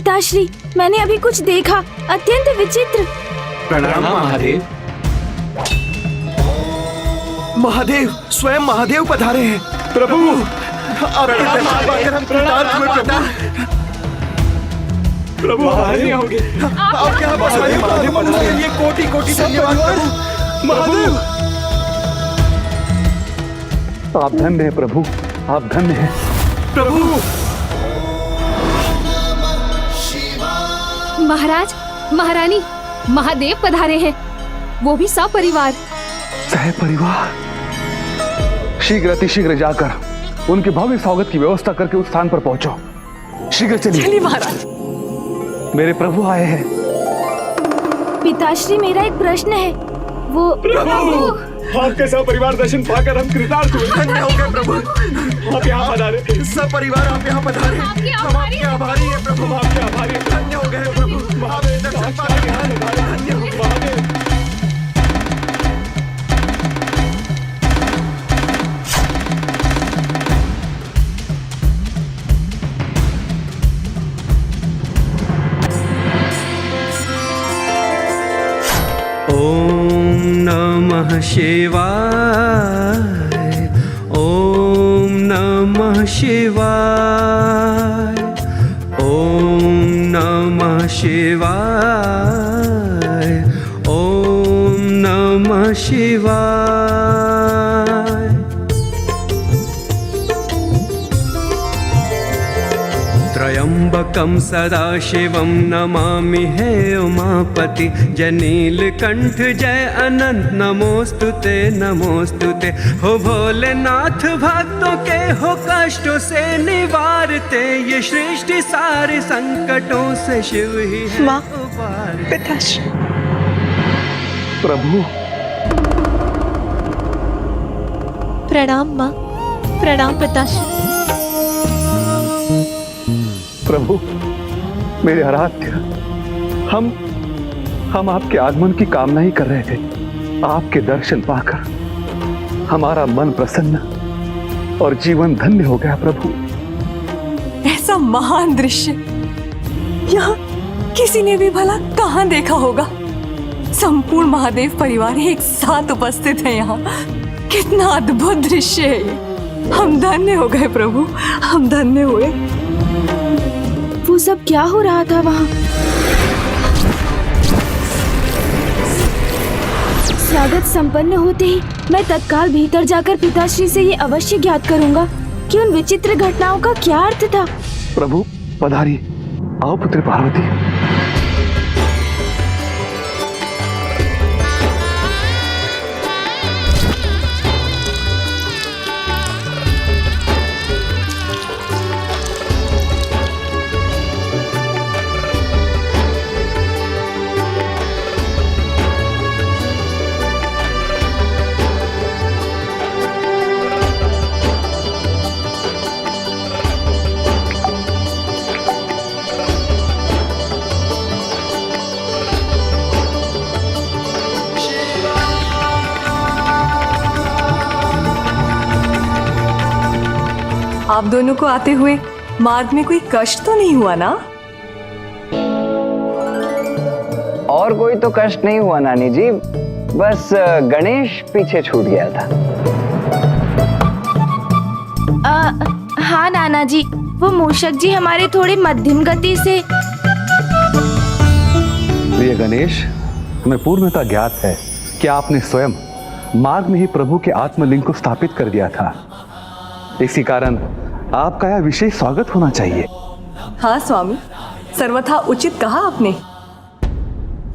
पिताश्री, मैंने अभी कुछ देखा, अत्यंत विचित्र। प्रणाम महादेव। महादेव, स्वयं महादेव पधारे हैं। प्रभु आपके दर्शन पाकर हम कृतार्थ हुए प्रभु। प्रभु हमारे यहाँ होंगे। आपके यहाँ बसवाने महादेव पधारे हैं। ये कोटि कोटि धन्यवाद प्रभु। महादेव आप धन्य हैं प्रभु, आप धन्य हैं प्रभु। महाराज, महारानी, महादेव पधारे हैं, वो भी सपरिवार। सह परिवार। शीघ्र अतिशीघ्र जाकर उनके भव्य स्वागत की व्यवस्था करके उस स्थान पर पहुंचो। शीघ्र चलिए महाराज। मेरे प्रभु आए हैं। पिताश्री, मेरा एक प्रश्न है। वो प्रभु आपके सब परिवार दर्शन पाकर हम कृतार्थ हुए। धन्य हो गए प्रभु। आप यहाँ पधारे। सब परिवार आप यहाँ पधारे। हम आपके आभारी हैं प्रभु। हम आपके आभारी हैं। धन्य हो गए प्रभु। आपके दर्शन पाकर धन्य हो गए। महादेव ओम नमः शिवाय, ओम नमः शिवाय, ओम नमः शिवाय, ओम नमः शिवाय। त्र्यंबकं सदाशिवं नमामि हे उमापति। जय नीलकंठ जय अनंत नमोस्तुते नमोस्तुते। हो भोलेनाथ भक्तों के हो कष्टों से निवारते। ये सृष्टि सारे संकटों से शिव ही है उबारते। पिताश्री, प्रभु प्रणाम माँ, प्रणाम पिताश्री। प्रभु मेरे आराध्य, हम आपके आगमन की कामना ही कर रहे थे। आपके दर्शन पाकर हमारा मन प्रसन्न और जीवन धन्य हो गया प्रभु। ऐसा महान दृश्य यहाँ किसी ने भी भला कहाँ देखा होगा। संपूर्ण महादेव परिवार एक साथ उपस्थित है यहाँ। कितना अद्भुत दृश्य है ये। हम धन्य हो गए प्रभु, हम धन्य हुए। वो सब क्या हो रहा था वहाँ? स्वागत संपन्न होते ही मैं तत्काल भीतर जाकर पिताश्री से ये अवश्य ज्ञात करूंगा कि उन विचित्र घटनाओं का क्या अर्थ था। प्रभु पधारी, आओ पुत्र पार्वती। आप दोनों को आते हुए मार्ग में कोई कष्ट तो नहीं हुआ ना? और कोई तो कष्ट नहीं हुआ नानी जी, बस गणेश पीछे छूट गया था। हाँ नाना जी, वो मूषक जी हमारे थोड़े मध्यम गति से। प्रिय गणेश, हमें पूर्णतः ज्ञात है कि आपने स्वयं मार्ग में ही प्रभु के आत्मलिंग को स्थापित कर दिया था। इसी कारण आपका यह विशेष स्वागत होना चाहिए। हाँ स्वामी, सर्वथा उचित कहा आपने।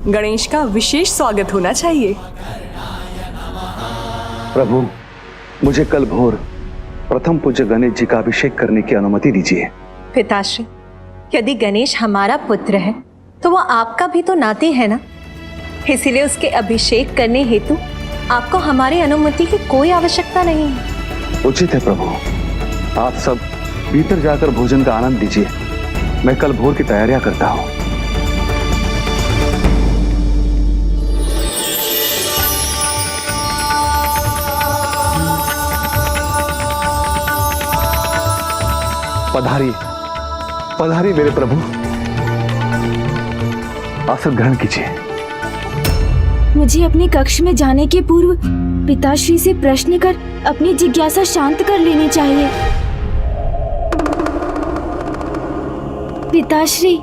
गणेश का विशेष स्वागत होना चाहिए। प्रभु, मुझे कल भोर प्रथम पूज्य गणेश जी का अभिषेक करने की अनुमति दीजिए। पिताश्री, यदि गणेश हमारा पुत्र है तो वो आपका भी तो नाती है ना। इसीलिए उसके अभिषेक करने हेतु आपको हमारी अनुमति की कोई आवश्यकता नहीं है। उचित है प्रभु, आप सब भीतर जाकर भोजन का आनंद लीजिए। मैं कल भोर की तैयारियां करता हूं। पधारिए, पधारिए मेरे प्रभु। आसन ग्रहण कीजिए। मुझे अपने कक्ष में जाने के पूर्व पिताश्री से प्रश्न कर अपनी जिज्ञासा शांत कर लेनी चाहिए। पिताश्री।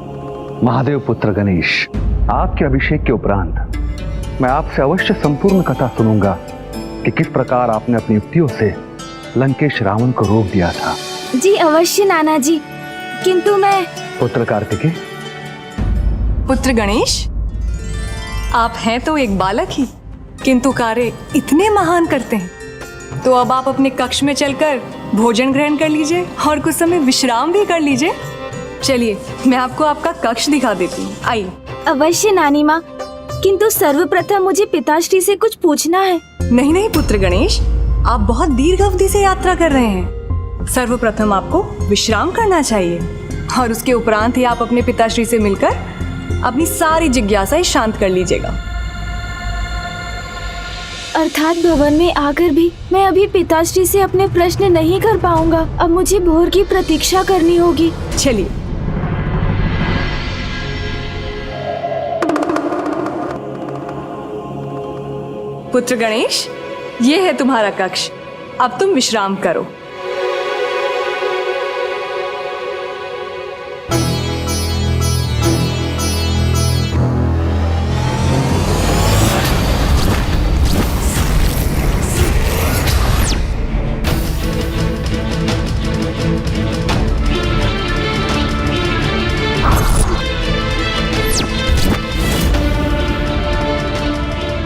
महादेव पुत्र गणेश, आपके अभिषेक के उपरांत मैं आपसे अवश्य संपूर्ण कथा सुनूंगा कि किस प्रकार आपने अपनी युक्तियों से लंकेश रावण को रोक दिया था। जी अवश्य नाना जी, किंतु मैं पुत्र कार्तिकेय। पुत्र गणेश, आप हैं तो एक बालक ही, किंतु कार्य इतने महान करते हैं। तो अब आप अपने कक्ष में चलकर भोजन ग्रहण कर लीजिए और कुछ समय विश्राम भी कर लीजिए। चलिए, मैं आपको आपका कक्ष दिखा देती हूँ, आइए। अवश्य नानी माँ, किंतु सर्वप्रथम मुझे पिताश्री से कुछ पूछना है। नहीं नहीं पुत्र गणेश, आप बहुत दीर्घ अवधि से यात्रा कर रहे हैं। सर्वप्रथम आपको विश्राम करना चाहिए और उसके उपरांत ही आप अपने पिताश्री से मिलकर अपनी सारी जिज्ञासाएं शांत कर लीजिएगा। अर्थात भवन में आकर भी मैं अभी पिताश्री से अपने प्रश्न नहीं कर पाऊंगा। अब मुझे भोर की प्रतीक्षा करनी होगी। चलिए। पुत्र गणेश, ये है तुम्हारा कक्ष। अब तुम विश्राम करो।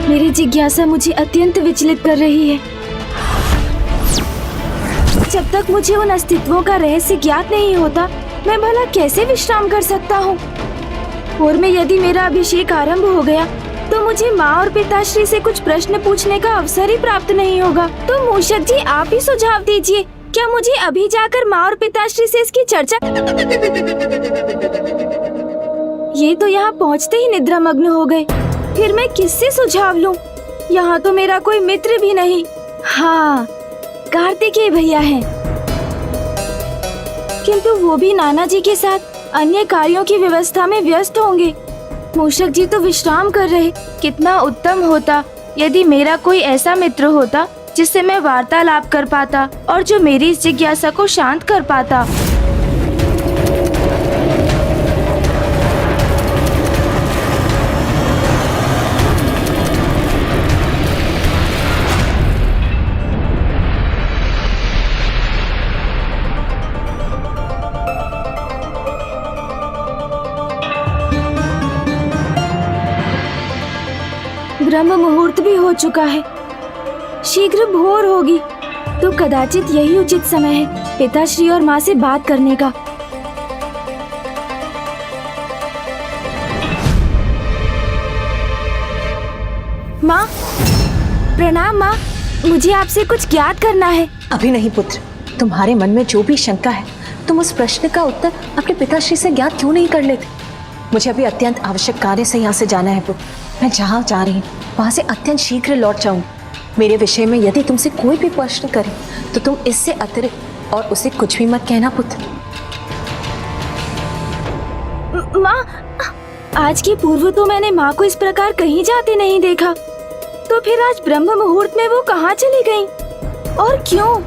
मेरी जिज्ञासा मुझे अत्यंत विचलित कर रही है। जब तक मुझे उन अस्तित्वों का रहस्य ज्ञात नहीं होता, मैं भला कैसे विश्राम कर सकता हूँ। और में यदि मेरा अभिषेक आरंभ हो गया तो मुझे माँ और पिताश्री से कुछ प्रश्न पूछने का अवसर ही प्राप्त नहीं होगा। तो मूषक जी, आप ही सुझाव दीजिए, क्या मुझे अभी जाकर माँ और पिताश्री से इसकी चर्चा? ये तो यहाँ पहुँचते ही निद्रामग्न हो गए। फिर मैं किससे सुझाव लूं? यहाँ तो मेरा कोई मित्र भी नहीं। हाँ, कार्तिकेय भैया हैं, किंतु वो भी नाना जी के साथ अन्य कार्यों की व्यवस्था में व्यस्त होंगे। मूषक जी तो विश्राम कर रहे। कितना उत्तम होता यदि मेरा कोई ऐसा मित्र होता जिससे मैं वार्तालाप कर पाता और जो मेरी इस जिज्ञासा को शांत कर पाता। ब्रह्म मुहूर्त भी हो चुका है, शीघ्र भोर होगी, तो कदाचित यही उचित समय है पिताश्री और माँ से बात करने का। माँ, प्रणाम माँ, मुझे आपसे कुछ ज्ञात करना है। अभी नहीं पुत्र, तुम्हारे मन में जो भी शंका है तुम उस प्रश्न का उत्तर अपने पिताश्री से ज्ञात क्यों नहीं कर लेते। मुझे अभी अत्यंत आवश्यक कार्य से यहाँ से जाना है पुत्र। मैं जहाँ जा रही हूँ वहाँ से अत्यंत शीघ्र लौट जाऊँ। मेरे विषय में यदि तुमसे कोई भी प्रश्न करे तो तुम इससे अतिरिक्त और उसे कुछ भी मत कहना पुत्र। माँ, आज के पूर्व तो मैंने माँ को इस प्रकार कहीं जाते नहीं देखा, तो फिर आज ब्रह्म मुहूर्त में वो कहाँ चली गईं? और क्यों?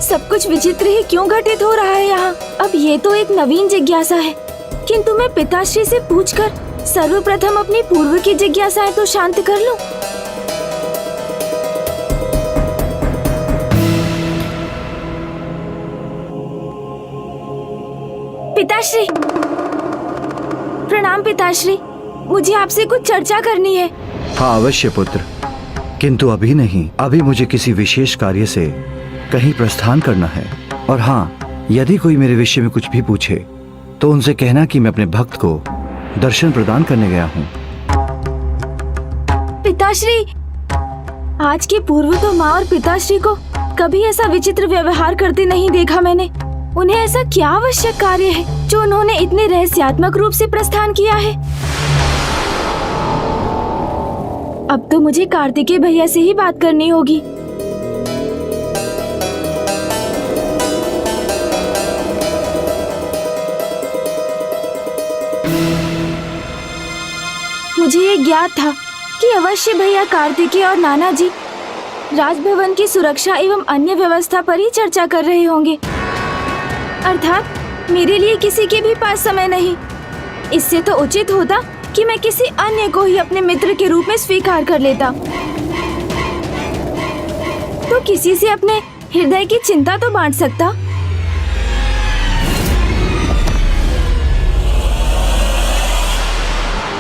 सब कुछ विचित्र ही क्यों घटित हो रहा है यहाँ? अब ये तो एक नवीन जिज्ञासा है, किंतु मैं पिताश्री से पूछकर सर्वप्रथम अपनी पूर्व की जिज्ञासाएं तो शांत कर लूं। पिताश्री, प्रणाम पिताश्री, मुझे आपसे कुछ चर्चा करनी है। हाँ अवश्य पुत्र, किंतु अभी नहीं। अभी मुझे किसी विशेष कार्य से कहीं प्रस्थान करना है। और हाँ, यदि कोई मेरे विषय में कुछ भी पूछे तो उनसे कहना कि मैं अपने भक्त को दर्शन प्रदान करने गया हूँ। पिताश्री, आज के पूर्व तो माँ और पिताश्री को कभी ऐसा विचित्र व्यवहार करते नहीं देखा मैंने। उन्हें ऐसा क्या आवश्यक कार्य है जो उन्होंने इतने रहस्यात्मक रूप से प्रस्थान किया है? अब तो मुझे कार्तिकेय भैया से ही बात करनी होगी। मुझे ये ज्ञात था कि अवश्य भैया कार्तिकेय और नाना जी राजभवन की सुरक्षा एवं अन्य व्यवस्था पर ही चर्चा कर रहे होंगे। अर्थात मेरे लिए किसी के भी पास समय नहीं। इससे तो उचित होता कि मैं किसी अन्य को ही अपने मित्र के रूप में स्वीकार कर लेता। तो किसी से अपने हृदय की चिंता तो बांट सकता।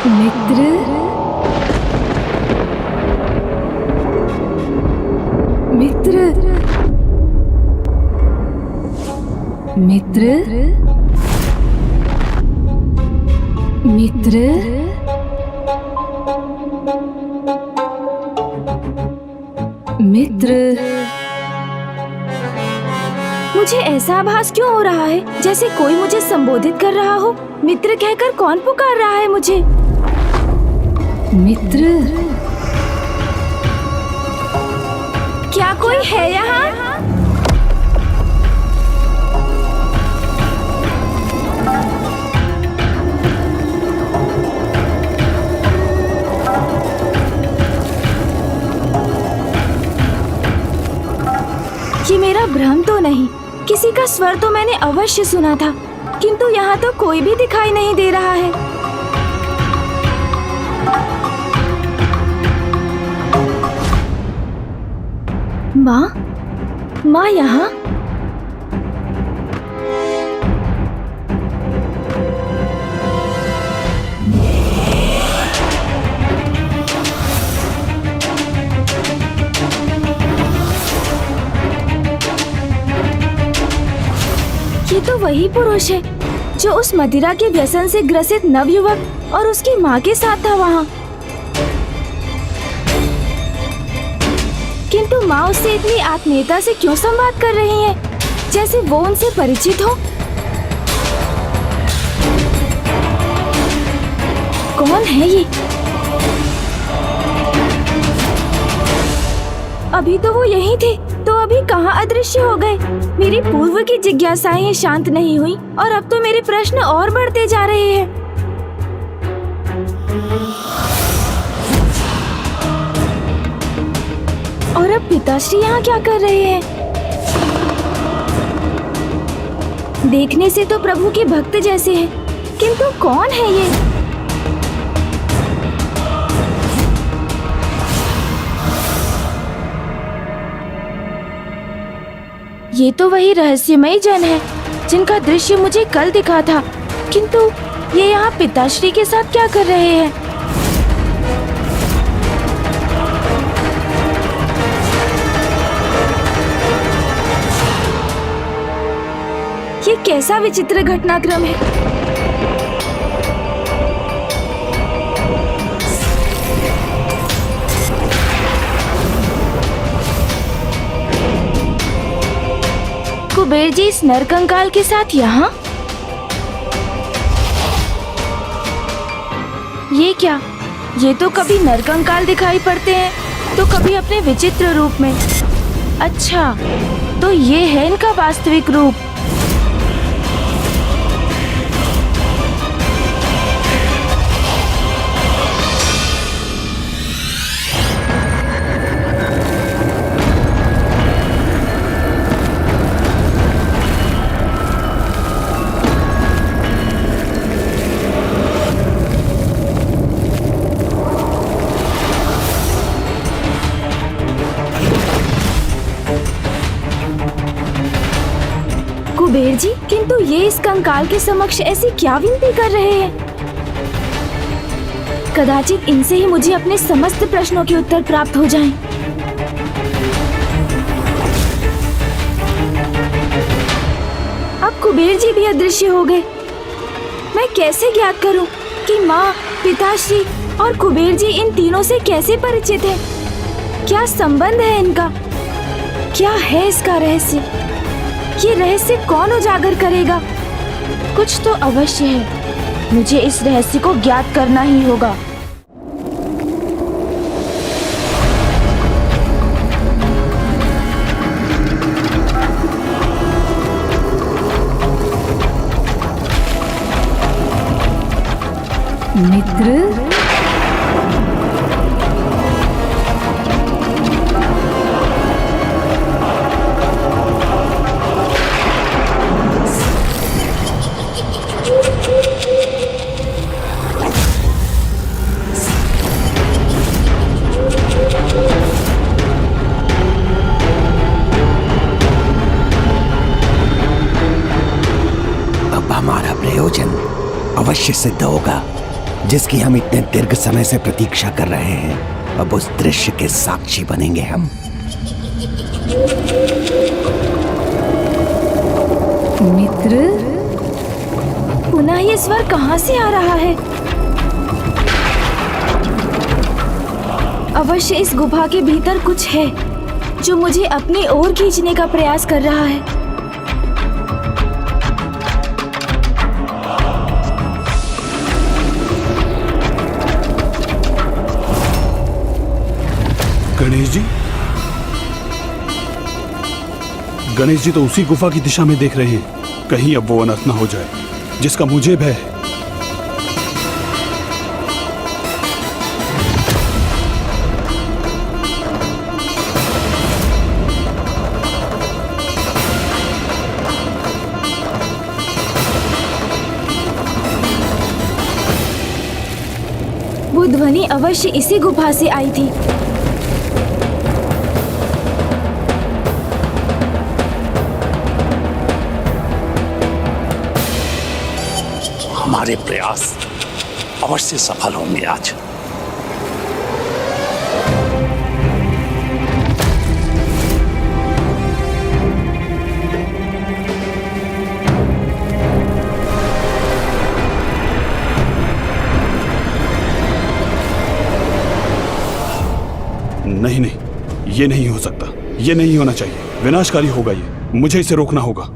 मित्र, मित्र, मित्र, मित्र, मित्र। मुझे ऐसा आभास क्यों हो रहा है जैसे कोई मुझे संबोधित कर रहा हो। मित्र कहकर कौन पुकार रहा है मुझे? मित्र, क्या कोई है यहाँ? ये मेरा भ्रम तो नहीं? किसी का स्वर तो मैंने अवश्य सुना था, किंतु यहाँ तो कोई भी दिखाई नहीं दे रहा है। माँ, माँ यहाँ? ये तो वही पुरुष है जो उस मदिरा के व्यसन से ग्रसित नवयुवक और उसकी माँ के साथ था वहाँ। किंतु माँ उससे इतनी आत्मीयता से क्यों संवाद कर रही है, जैसे वो उनसे परिचित हो। कौन है ये? अभी तो वो यहीं थे, तो अभी कहाँ अदृश्य हो गए? मेरी पूर्व की जिज्ञासाएं शांत नहीं हुई और अब तो मेरे प्रश्न और बढ़ते जा रहे हैं। और अब पिताश्री यहाँ क्या कर रहे हैं? देखने से तो प्रभु के भक्त जैसे हैं, किंतु कौन है ये? ये तो वही रहस्यमयी जन है जिनका दृश्य मुझे कल दिखा था, किंतु ये यहाँ पिताश्री के साथ क्या कर रहे हैं? ये कैसा विचित्र घटनाक्रम है। कुबेर जी इस नरकंकाल के साथ यहाँ? ये क्या? ये तो कभी नरकंकाल दिखाई पड़ते हैं तो कभी अपने विचित्र रूप में। अच्छा, तो ये है इनका वास्तविक रूप। कुबेर जी, किंतु ये इस कंकाल के समक्ष ऐसी क्या विनती कर रहे हैं? कदाचित इनसे ही मुझे अपने समस्त प्रश्नों के उत्तर प्राप्त हो जाएं। अब कुबेर जी भी अदृश्य हो गए। मैं कैसे ज्ञात करूं कि माँ, पिताश्री और कुबेर जी इन तीनों से कैसे परिचित हैं? क्या संबंध है इनका? क्या है इसका रहस्य? ये रहस्य कौन उजागर करेगा? कुछ तो अवश्य है, मुझे इस रहस्य को ज्ञात करना ही होगा। मित्र, दृश्य सिद्ध होगा जिसकी हम इतने दीर्घ समय से प्रतीक्षा कर रहे हैं। अब उस दृश्य के साक्षी बनेंगे हम। मित्र, पुनः ये स्वर कहाँ से आ रहा है? अवश्य इस गुफा के भीतर कुछ है जो मुझे अपनी ओर खींचने का प्रयास कर रहा है। गणेश जी तो उसी गुफा की दिशा में देख रहे हैं। कहीं अब वो अनर्थ न हो जाए जिसका मुझे भय है। वो ध्वनि अवश्य इसी गुफा से आई थी। हमारे प्रयास अवश्य सफल होंगे आज। नहीं नहीं, ये नहीं हो सकता, ये नहीं होना चाहिए। विनाशकारी होगा ये, मुझे इसे रोकना होगा।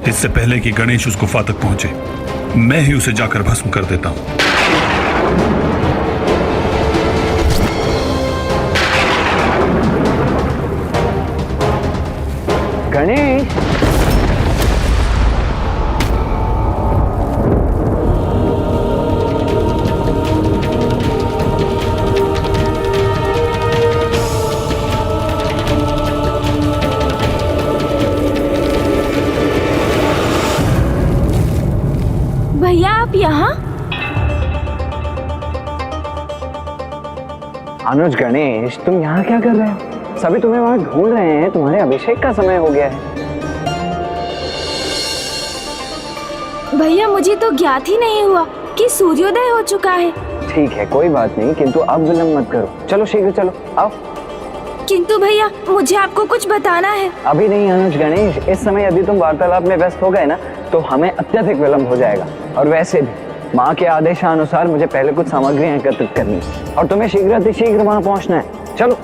इससे पहले कि गणेश उस गुफा तक पहुंचे, मैं ही उसे जाकर भस्म कर देता हूं। गणेश, भैया आप यहाँ? अनुज, गणेश, तुम यहाँ क्या कर रहे हो? सभी तुम्हें वहाँ ढूंढ रहे हैं। तुम्हारे अभिषेक का समय हो गया है। भैया मुझे तो ज्ञात ही नहीं हुआ कि सूर्योदय हो चुका है। ठीक है, कोई बात नहीं, किंतु अब विलंब मत करो। चलो शीघ्र चलो, आओ। किंतु भैया मुझे आपको कुछ बताना है। अभी नहीं अनुज, गणेश, इस समय यदि तुम वार्तालाप में व्यस्त हो गए ना तो हमें अत्यधिक विलंब हो जाएगा। और वैसे भी माँ के आदेशानुसार मुझे पहले कुछ सामग्रियां एकत्रित करनी है और तुम्हें शीघ्र वहाँ पहुँचना है। चलो।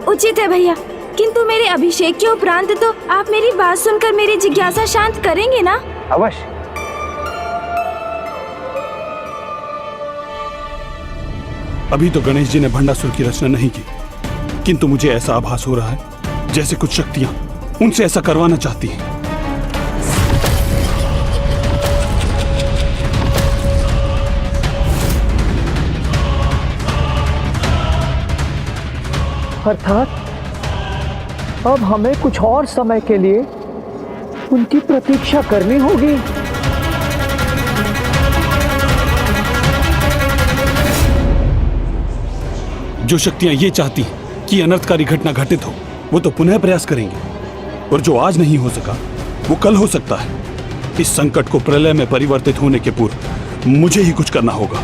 उचित है भैया, किंतु मेरे अभिषेक के उपरांत तो आप मेरी बात सुनकर मेरी जिज्ञासा शांत करेंगे ना? अवश्य। अभी तो गणेश जी ने भंडासुर की रचना नहीं की, किंतु मुझे ऐसा आभास हो रहा है जैसे कुछ शक्तियां उनसे ऐसा करवाना चाहती हैं। अर्थात अब हमें कुछ और समय के लिए उनकी प्रतीक्षा करनी होगी। जो शक्तियां ये चाहती हैं कि अनर्थकारी घटना घटित हो, वो तो पुनः प्रयास करेंगे, और जो आज नहीं हो सका वो कल हो सकता है। इस संकट को प्रलय में परिवर्तित होने के पूर्व मुझे ही कुछ करना होगा।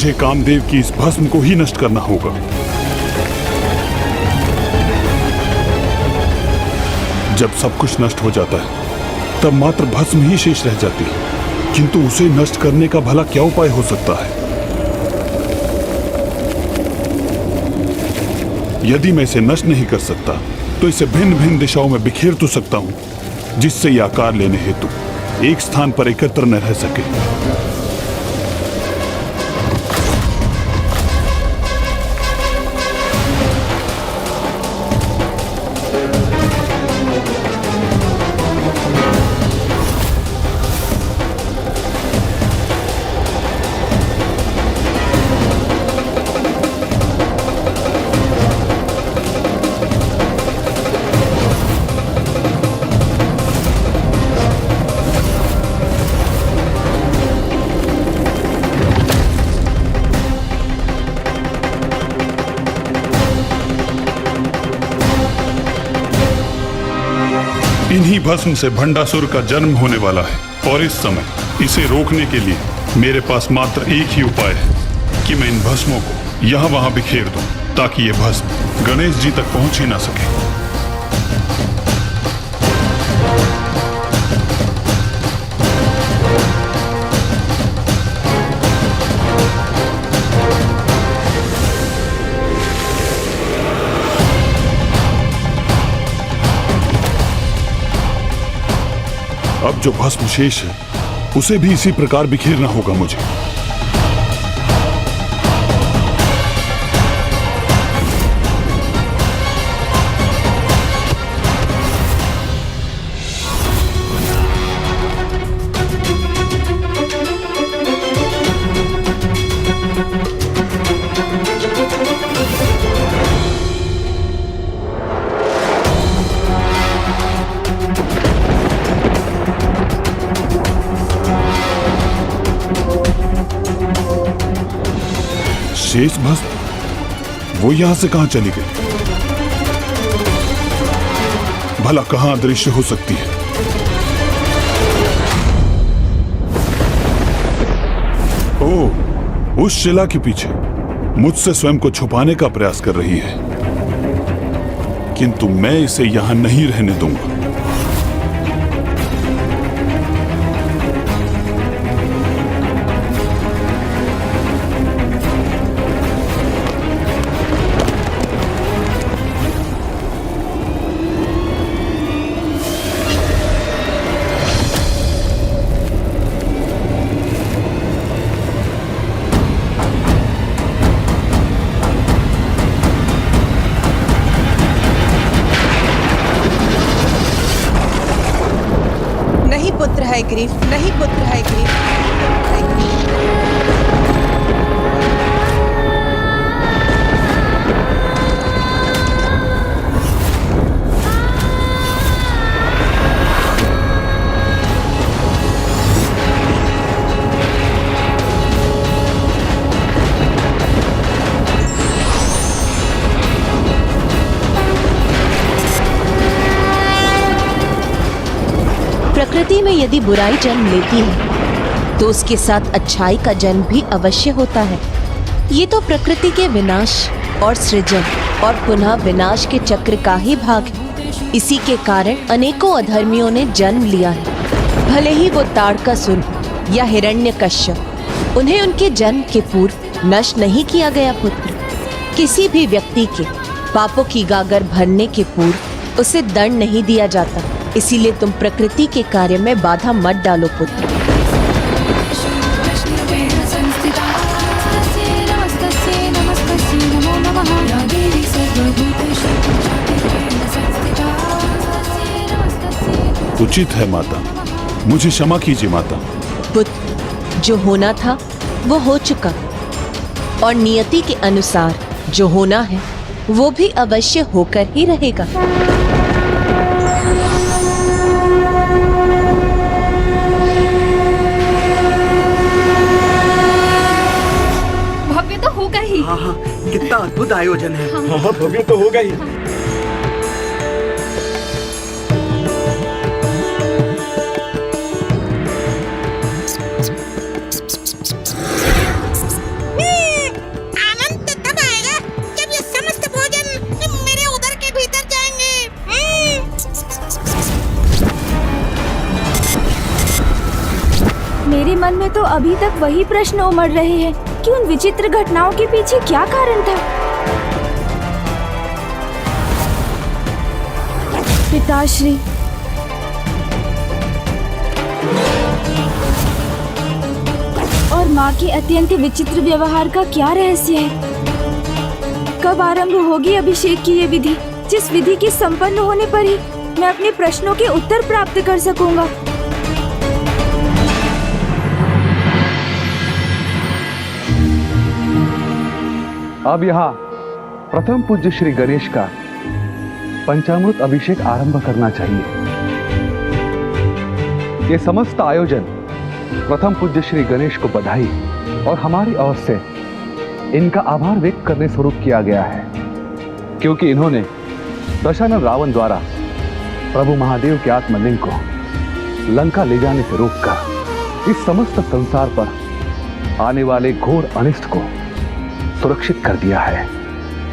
मुझे कामदेव की इस भस्म को ही नष्ट करना होगा। जब सब कुछ नष्ट हो जाता है तब मात्र भस्म ही शेष रह जाती है, किंतु उसे नष्ट करने का भला क्या उपाय हो सकता है? यदि मैं इसे नष्ट नहीं कर सकता तो इसे भिन्न भिन्न दिशाओं में बिखेर तो सकता हूं, जिससे यह आकार लेने हेतु एक स्थान पर एकत्र न रह सके। इन्हीं भस्म से भंडासुर का जन्म होने वाला है और इस समय इसे रोकने के लिए मेरे पास मात्र एक ही उपाय है कि मैं इन भस्मों को यहाँ वहां बिखेर दूं, ताकि ये भस्म गणेश जी तक पहुंच ही ना सके। अब जो भस्म शेष है उसे भी इसी प्रकार बिखेरना होगा मुझे। शेष भस्म वो यहां से कहां चली गई? भला कहां अदृश्य हो सकती है? ओह, उस शिला के पीछे मुझसे स्वयं को छुपाने का प्रयास कर रही है, किंतु मैं इसे यहां नहीं रहने दूंगा। पुत्र है ग्रीफ, नहीं पुत्र है ग्रीफ। प्रकृति में यदि बुराई जन्म लेती है तो उसके साथ अच्छाई का जन्म भी अवश्य होता है। ये तो प्रकृति के विनाश और सृजन और पुनः विनाश के चक्र का ही भाग है। इसी के कारण अनेकों अधर्मियों ने जन्म लिया है, भले ही वो ताड़कासुर या हिरण्यकश्यप। उन्हें उनके जन्म के पूर्व नष्ट नहीं किया गया पुत्र। किसी भी व्यक्ति के पापों की गागर भरने के पूर्व उसे दंड नहीं दिया जाता। इसीलिए तुम प्रकृति के कार्य में बाधा मत डालो पुत्र। उचित है माता, मुझे क्षमा कीजिए माता। पुत्र, जो होना था वो हो चुका और नियति के अनुसार जो होना है वो भी अवश्य होकर ही रहेगा। भव्य तो होगा ही। हाँ हाँ, कितना अद्भुत आयोजन है। हाँ, भव्य तो होगा ही। मन में तो अभी तक वही प्रश्न उमड़ रहे हैं कि उन विचित्र घटनाओं के पीछे क्या कारण था। पिताश्री, और माँ के अत्यंत विचित्र व्यवहार का क्या रहस्य है? कब आरंभ होगी अभिषेक की ये विधि, जिस विधि के संपन्न होने पर ही मैं अपने प्रश्नों के उत्तर प्राप्त कर सकूंगा। अब यहाँ प्रथम पूज्य श्री गणेश का पंचामृत अभिषेक आरंभ करना चाहिए। ये समस्त आयोजन प्रथम पूज्य श्री गणेश को बधाई और हमारी ओर से इनका आभार व्यक्त करने स्वरूप किया गया है, क्योंकि इन्होंने दशानन रावण द्वारा प्रभु महादेव के आत्मलिंग को लंका ले जाने से रोककर इस समस्त संसार पर आने वाले घोर अनिष्ट को सुरक्षित कर दिया है।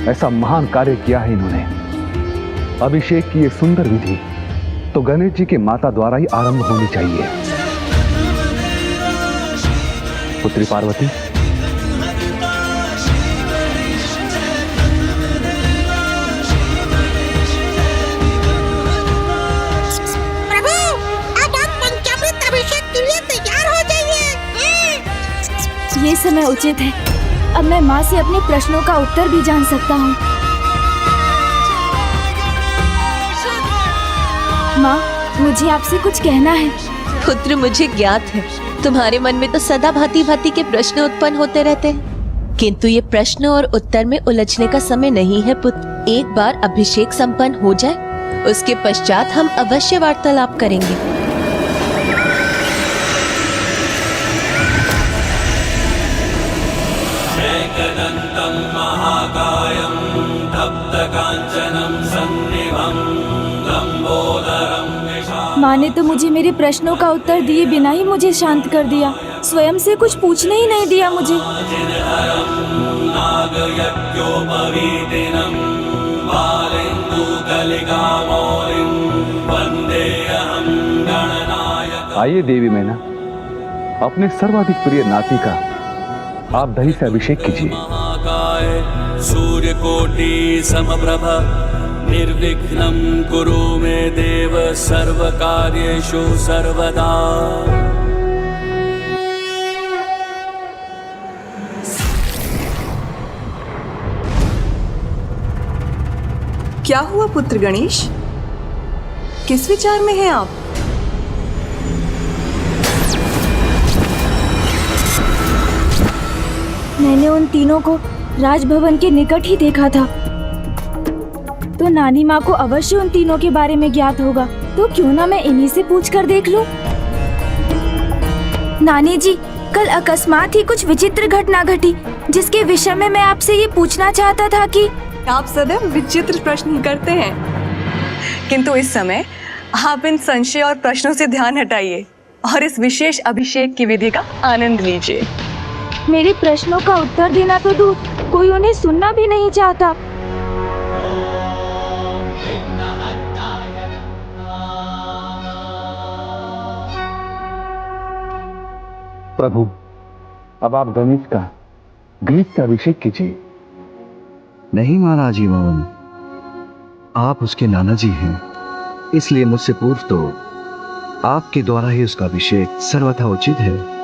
ऐसा महान कार्य किया है इन्होंने। अभिषेक की ये सुंदर विधि तो गणेश जी के माता द्वारा ही आरंभ होनी चाहिए। पुत्री पार्वती, ये समय उचित है। अब मैं माँ से अपने प्रश्नों का उत्तर भी जान सकता हूँ। माँ, मुझे आपसे कुछ कहना है। पुत्र, मुझे ज्ञात है तुम्हारे मन में तो सदा भांति भांति के प्रश्न उत्पन्न होते रहते हैं, किंतु ये प्रश्न और उत्तर में उलझने का समय नहीं है पुत्र। एक बार अभिषेक संपन्न हो जाए, उसके पश्चात हम अवश्य वार्तालाप करेंगे। माँ ने तो मुझे मेरे प्रश्नों का उत्तर दिए बिना ही मुझे शांत कर दिया, स्वयं से कुछ पूछने ही नहीं दिया मुझे। आइए देवी मैना, अपने सर्वाधिक प्रिय नाती का आप दही से अभिषेक कीजिए। सूर्य कोटि समप्रभ निर्विघ्नं कुरु मे देव सर्व कार्येषु सर्वदा। क्या हुआ पुत्र गणेश, किस विचार में हैं आप? मैंने उन तीनों को राजभवन के निकट ही देखा था, तो नानी माँ को अवश्य उन तीनों के बारे में ज्ञात होगा, तो क्यों ना मैं इन्हीं से पूछ कर देख लूं। नानी जी, कल अकस्मात ही कुछ विचित्र घटना घटी, जिसके विषय में मैं आपसे ये पूछना चाहता था कि आप सदैव विचित्र प्रश्न करते हैं, किंतु इस समय आप इन संशय और प्रश्नों से ध्यान हटाइए और इस विशेष अभिषेक की विधि का आनंद लीजिए। मेरे प्रश्नों का उत्तर देना तो दूर, कोई उन्हें सुनना भी नहीं चाहता। प्रभु, अब आप गणेश का घृत से अभिषेक कीजिए। नहीं महाराज जी मोहन, आप उसके नाना जी हैं, इसलिए मुझसे पूर्व तो आपके द्वारा ही उसका अभिषेक सर्वथा उचित है।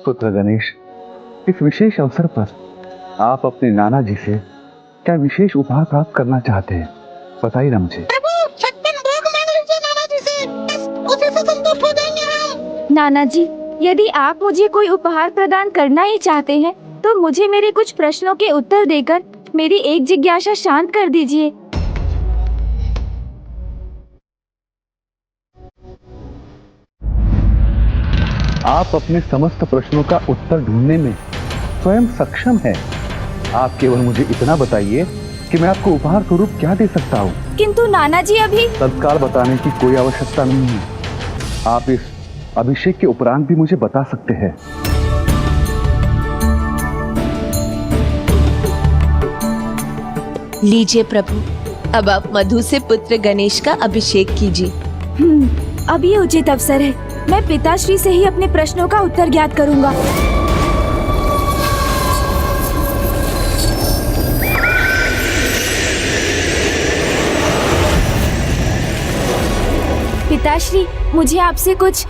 पुत्र गणेश, इस विशेष अवसर पर आप अपने नाना जी से क्या विशेष उपहार प्राप्त करना चाहते हैं, बताइए ना मुझे। नाना जी, यदि आप मुझे कोई उपहार प्रदान करना ही चाहते हैं, तो मुझे मेरे कुछ प्रश्नों के उत्तर देकर मेरी एक जिज्ञासा शांत कर दीजिए। आप अपने समस्त प्रश्नों का उत्तर ढूंढने में स्वयं सक्षम है। आप केवल मुझे इतना बताइए कि मैं आपको उपहार स्वरूप क्या दे सकता हूँ। किंतु नाना जी, अभी तत्काल बताने की कोई आवश्यकता नहीं है। आप इस अभिषेक के उपरांत भी मुझे बता सकते हैं। लीजिए प्रभु, अब आप मधु से पुत्र गणेश का अभिषेक कीजिए। अब ये उचित अवसर है। मैं पिताश्री से ही अपने प्रश्नों का उत्तर ज्ञात करूंगा। पिताश्री, मुझे आपसे कुछ।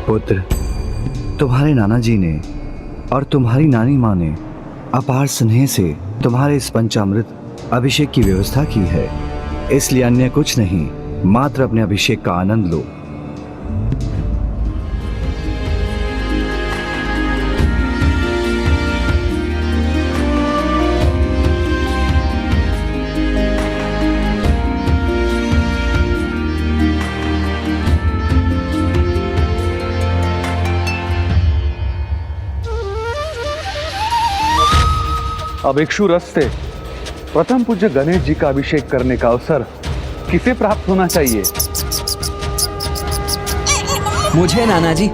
पुत्र, तुम्हारे नाना जी ने और तुम्हारी नानी माँ ने अपार स्नेह से तुम्हारे इस पंचामृत अभिषेक की व्यवस्था की है, इसलिए अन्य कुछ नहीं, मात्र अपने अभिषेक का आनंद लो। अब इक्षु रस से प्रथम पूज्य गणेश जी का अभिषेक करने का अवसर किसे प्राप्त होना चाहिए? मुझे नाना जी।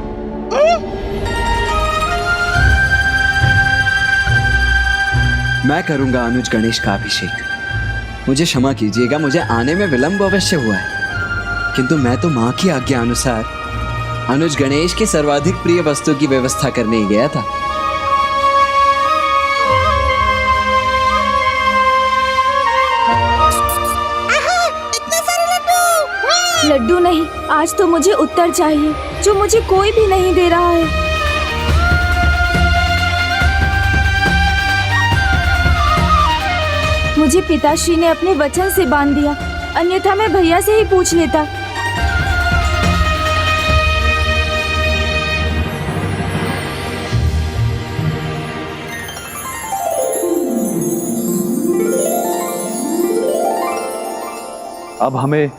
मैं करूंगा अनुज गणेश का अभिषेक। मुझे क्षमा कीजिएगा, मुझे आने में विलंब अवश्य हुआ है, किंतु मैं तो माँ की आज्ञा अनुसार अनुज गणेश की सर्वाधिक प्रिय वस्तु की व्यवस्था करने ही गया था। लड्डू नहीं, आज तो मुझे उत्तर चाहिए जो मुझे कोई भी नहीं दे रहा है। मुझे पिताश्री ने अपने वचन से बांध दिया, अन्यथा मैं भैया से ही पूछ लेता। अब हमें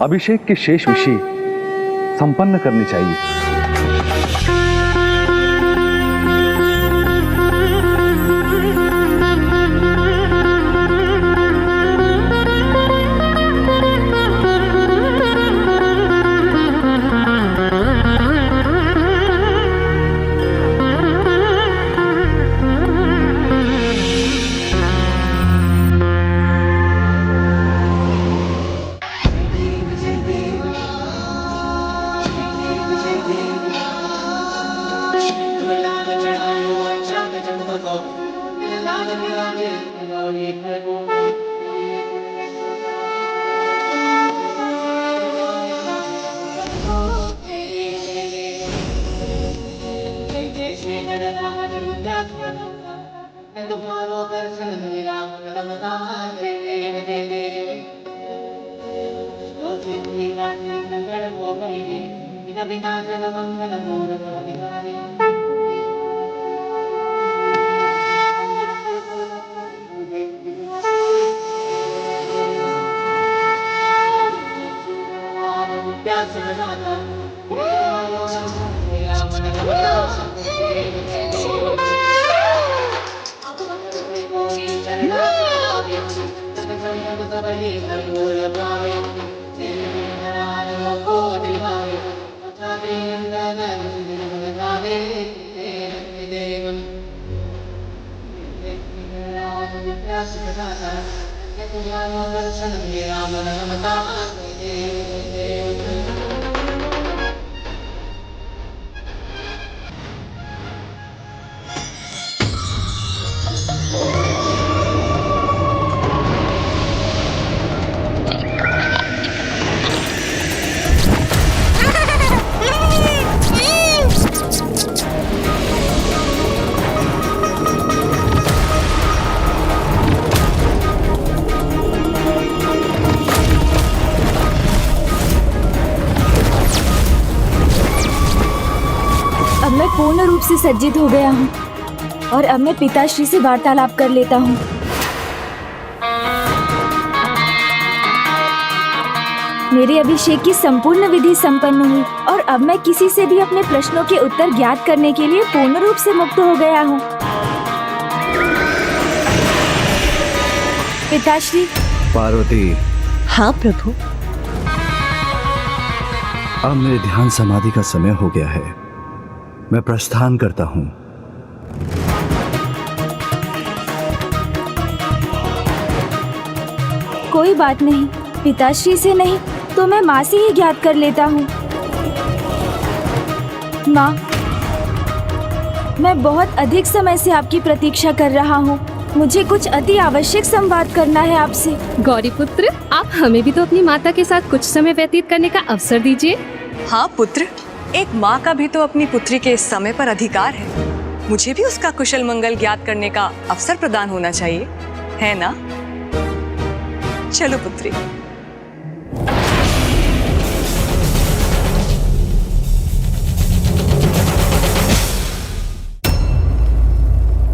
अभिषेक की शेष विधि संपन्न करनी चाहिए। पूर्ण रूप से सज्जित हो गया हूँ और अब मैं पिताश्री से वार्तालाप कर लेता हूँ। मेरे अभिषेक की संपूर्ण विधि संपन्न हुई और अब मैं किसी से भी अपने प्रश्नों के उत्तर ज्ञात करने के लिए पूर्ण रूप से मुक्त हो गया हूँ। पिताश्री। पार्वती। हाँ प्रभु। अब मेरे ध्यान समाधि का समय हो गया है, मैं प्रस्थान करता हूँ। कोई बात नहीं, पिताश्री से नहीं तो मैं माँ से ही ज्ञात कर लेता हूँ। माँ, मैं बहुत अधिक समय से आपकी प्रतीक्षा कर रहा हूँ। मुझे कुछ अति आवश्यक संवाद करना है आपसे। गौरी पुत्र, आप हमें भी तो अपनी माता के साथ कुछ समय व्यतीत करने का अवसर दीजिए। हाँ पुत्र, एक माँ का भी तो अपनी पुत्री के इस समय पर अधिकार है। मुझे भी उसका कुशल मंगल ज्ञात करने का अवसर प्रदान होना चाहिए, है ना? चलो पुत्री।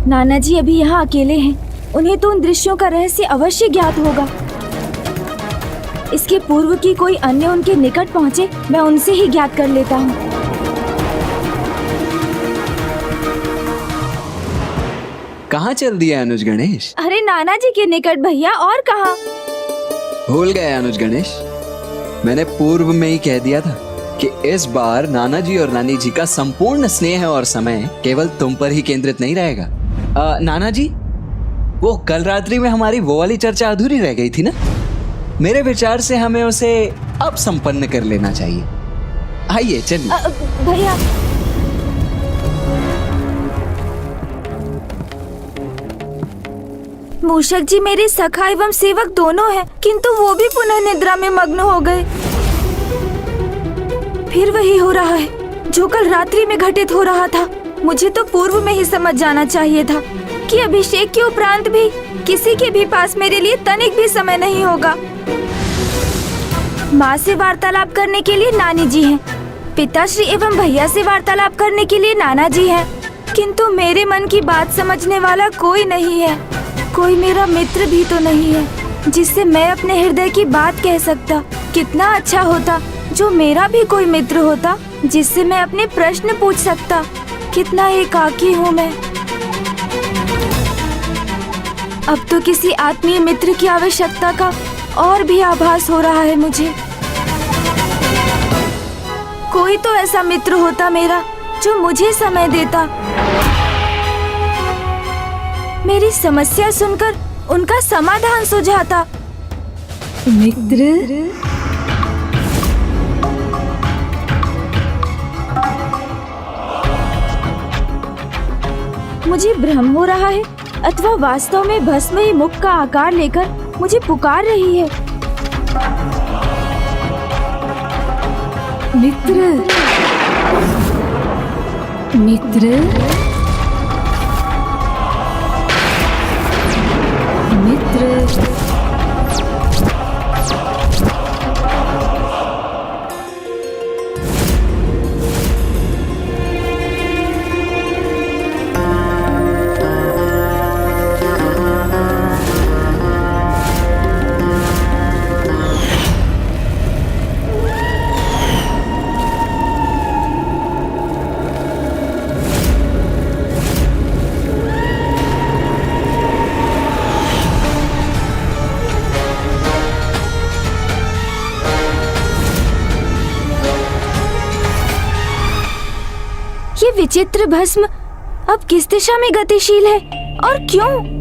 नाना जी अभी यहाँ अकेले हैं। उन्हें तो उन दृश्यों का रहस्य अवश्य ज्ञात होगा। इसके पूर्व की कोई अन्य उनके निकट पहुँचे, मैं उनसे ही ज्ञात कर लेता हूँ। कहाँ चल दिया अनुज गणेश? अरे नाना जी के निकट भैया, और कहाँ? भूल गए अनुज गणेश, मैंने पूर्व में ही कह दिया था कि इस बार नाना जी और नानी जी का संपूर्ण स्नेह और समय केवल तुम पर ही केंद्रित नहीं रहेगा। नाना जी, वो कल रात्रि में हमारी वो वाली चर्चा अधूरी रह गई थी ना? मेरे विचार से हमें उसे अब संपन्न कर लेना चाहिए। आइए चलिए। भैया, मूषक जी मेरे सखा एवं सेवक दोनों हैं, किंतु वो भी पुनः निद्रा में मग्न हो गए। फिर वही हो रहा है जो कल रात्रि में घटित हो रहा था। मुझे तो पूर्व में ही समझ जाना चाहिए था कि अभिषेक के उपरांत भी किसी के भी पास मेरे लिए तनिक भी समय नहीं होगा। माँ से वार्तालाप करने के लिए नानी जी हैं, पिताश्री एवं भैया से वार्तालाप करने के लिए नाना जी हैं, किंतु मेरे मन की बात समझने वाला कोई नहीं है। कोई मेरा मित्र भी तो नहीं है जिससे मैं अपने हृदय की बात कह सकता। कितना अच्छा होता जो मेरा भी कोई मित्र होता जिससे मैं अपने प्रश्न पूछ सकता। कितना एकाकी हूँ मैं। अब तो किसी आत्मीय मित्र की आवश्यकता का और भी आभास हो रहा है मुझे। कोई तो ऐसा मित्र होता मेरा जो मुझे समय देता, मेरी समस्या सुनकर उनका समाधान सुझाता। मित्र? मुझे भ्रम हो रहा है अथवा वास्तव में भस्म ही मुख का आकार लेकर मुझे पुकार रही है। मित्र, मित्र, मित्र। ये विचित्र भस्म अब किस दिशा में गतिशील है और क्यों?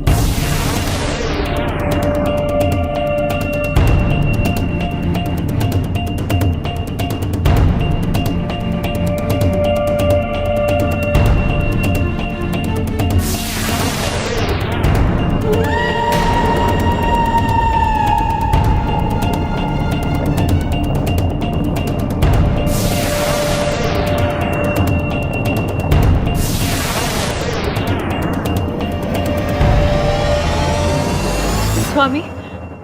स्वामी,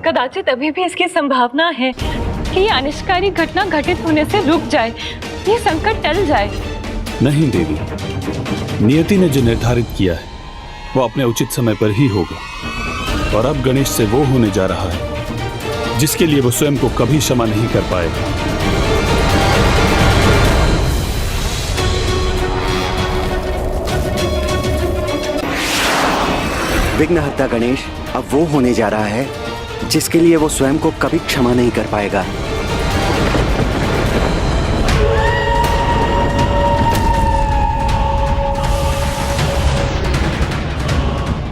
कदाचित अभी भी इसकी संभावना है कि ये अनिष्टकारी घटना घटित होने से रुक जाए, ये संकट टल जाए। नहीं देवी, नियति ने जो निर्धारित किया है वो अपने उचित समय पर ही होगा। और अब गणेश से वो होने जा रहा है जिसके लिए वो स्वयं को कभी क्षमा नहीं कर पाएगा। विघ्नहर्ता गणेश अब वो होने जा रहा है जिसके लिए वो स्वयं को कभी क्षमा नहीं कर पाएगा।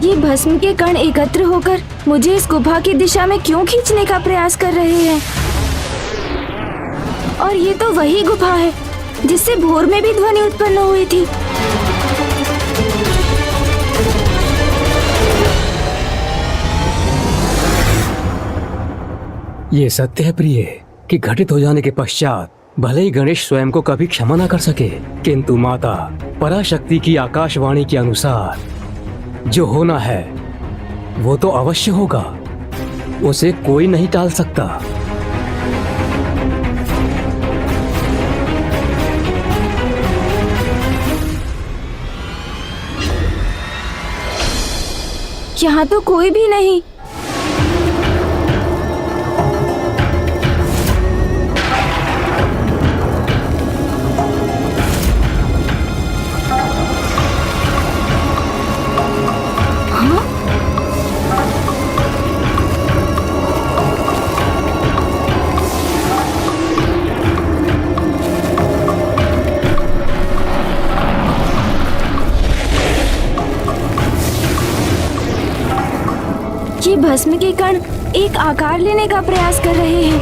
ये भस्म के कण एकत्र होकर मुझे इस गुफा की दिशा में क्यों खींचने का प्रयास कर रहे हैं? और ये तो वही गुफा है जिससे भोर में भी ध्वनि उत्पन्न हुई थी। ये सत्य है प्रिय कि घटित हो जाने के पश्चात भले ही गणेश स्वयं को कभी क्षमा न कर सके, किंतु माता पराशक्ति की आकाशवाणी के अनुसार जो होना है वो तो अवश्य होगा, उसे कोई नहीं टाल सकता। यहाँ तो कोई भी नहीं। ये भस्म के कण एक आकार लेने का प्रयास कर रहे हैं।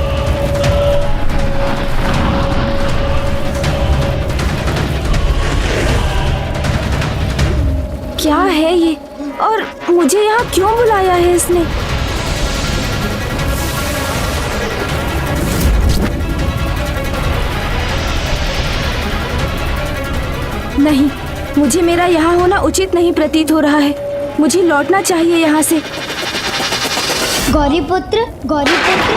क्या है ये और मुझे यहाँ क्यों बुलाया है इसने? नहीं, मुझे मेरा यहाँ होना उचित नहीं प्रतीत हो रहा है। मुझे लौटना चाहिए यहाँ से। गौरीपुत्र, गौरीपुत्र।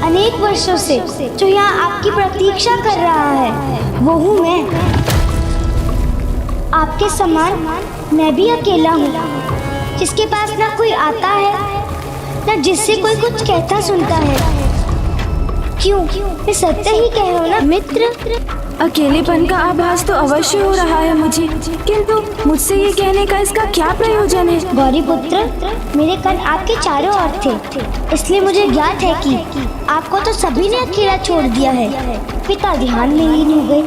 अनेक वर्षों से जो यहाँ आपकी प्रतीक्षा कर रहा है वो हूँ मैं। आपके समान मैं भी अकेला हूँ, जिसके पास ना कोई आता है न जिससे कोई कुछ कहता सुनता है। क्यों? मैं सत्य ही कह रहा हूँ ना मित्र। अकेलेपन का आभास तो अवश्य हो रहा है मुझे, किंतु मुझसे ये कहने का इसका क्या प्रयोजन है? गौरीपुत्र, मेरे कण आपके चारों ओर थे, इसलिए मुझे ज्ञात है कि आपको तो सभी ने अकेला छोड़ दिया है। पिता ध्यान में लीन हो गए।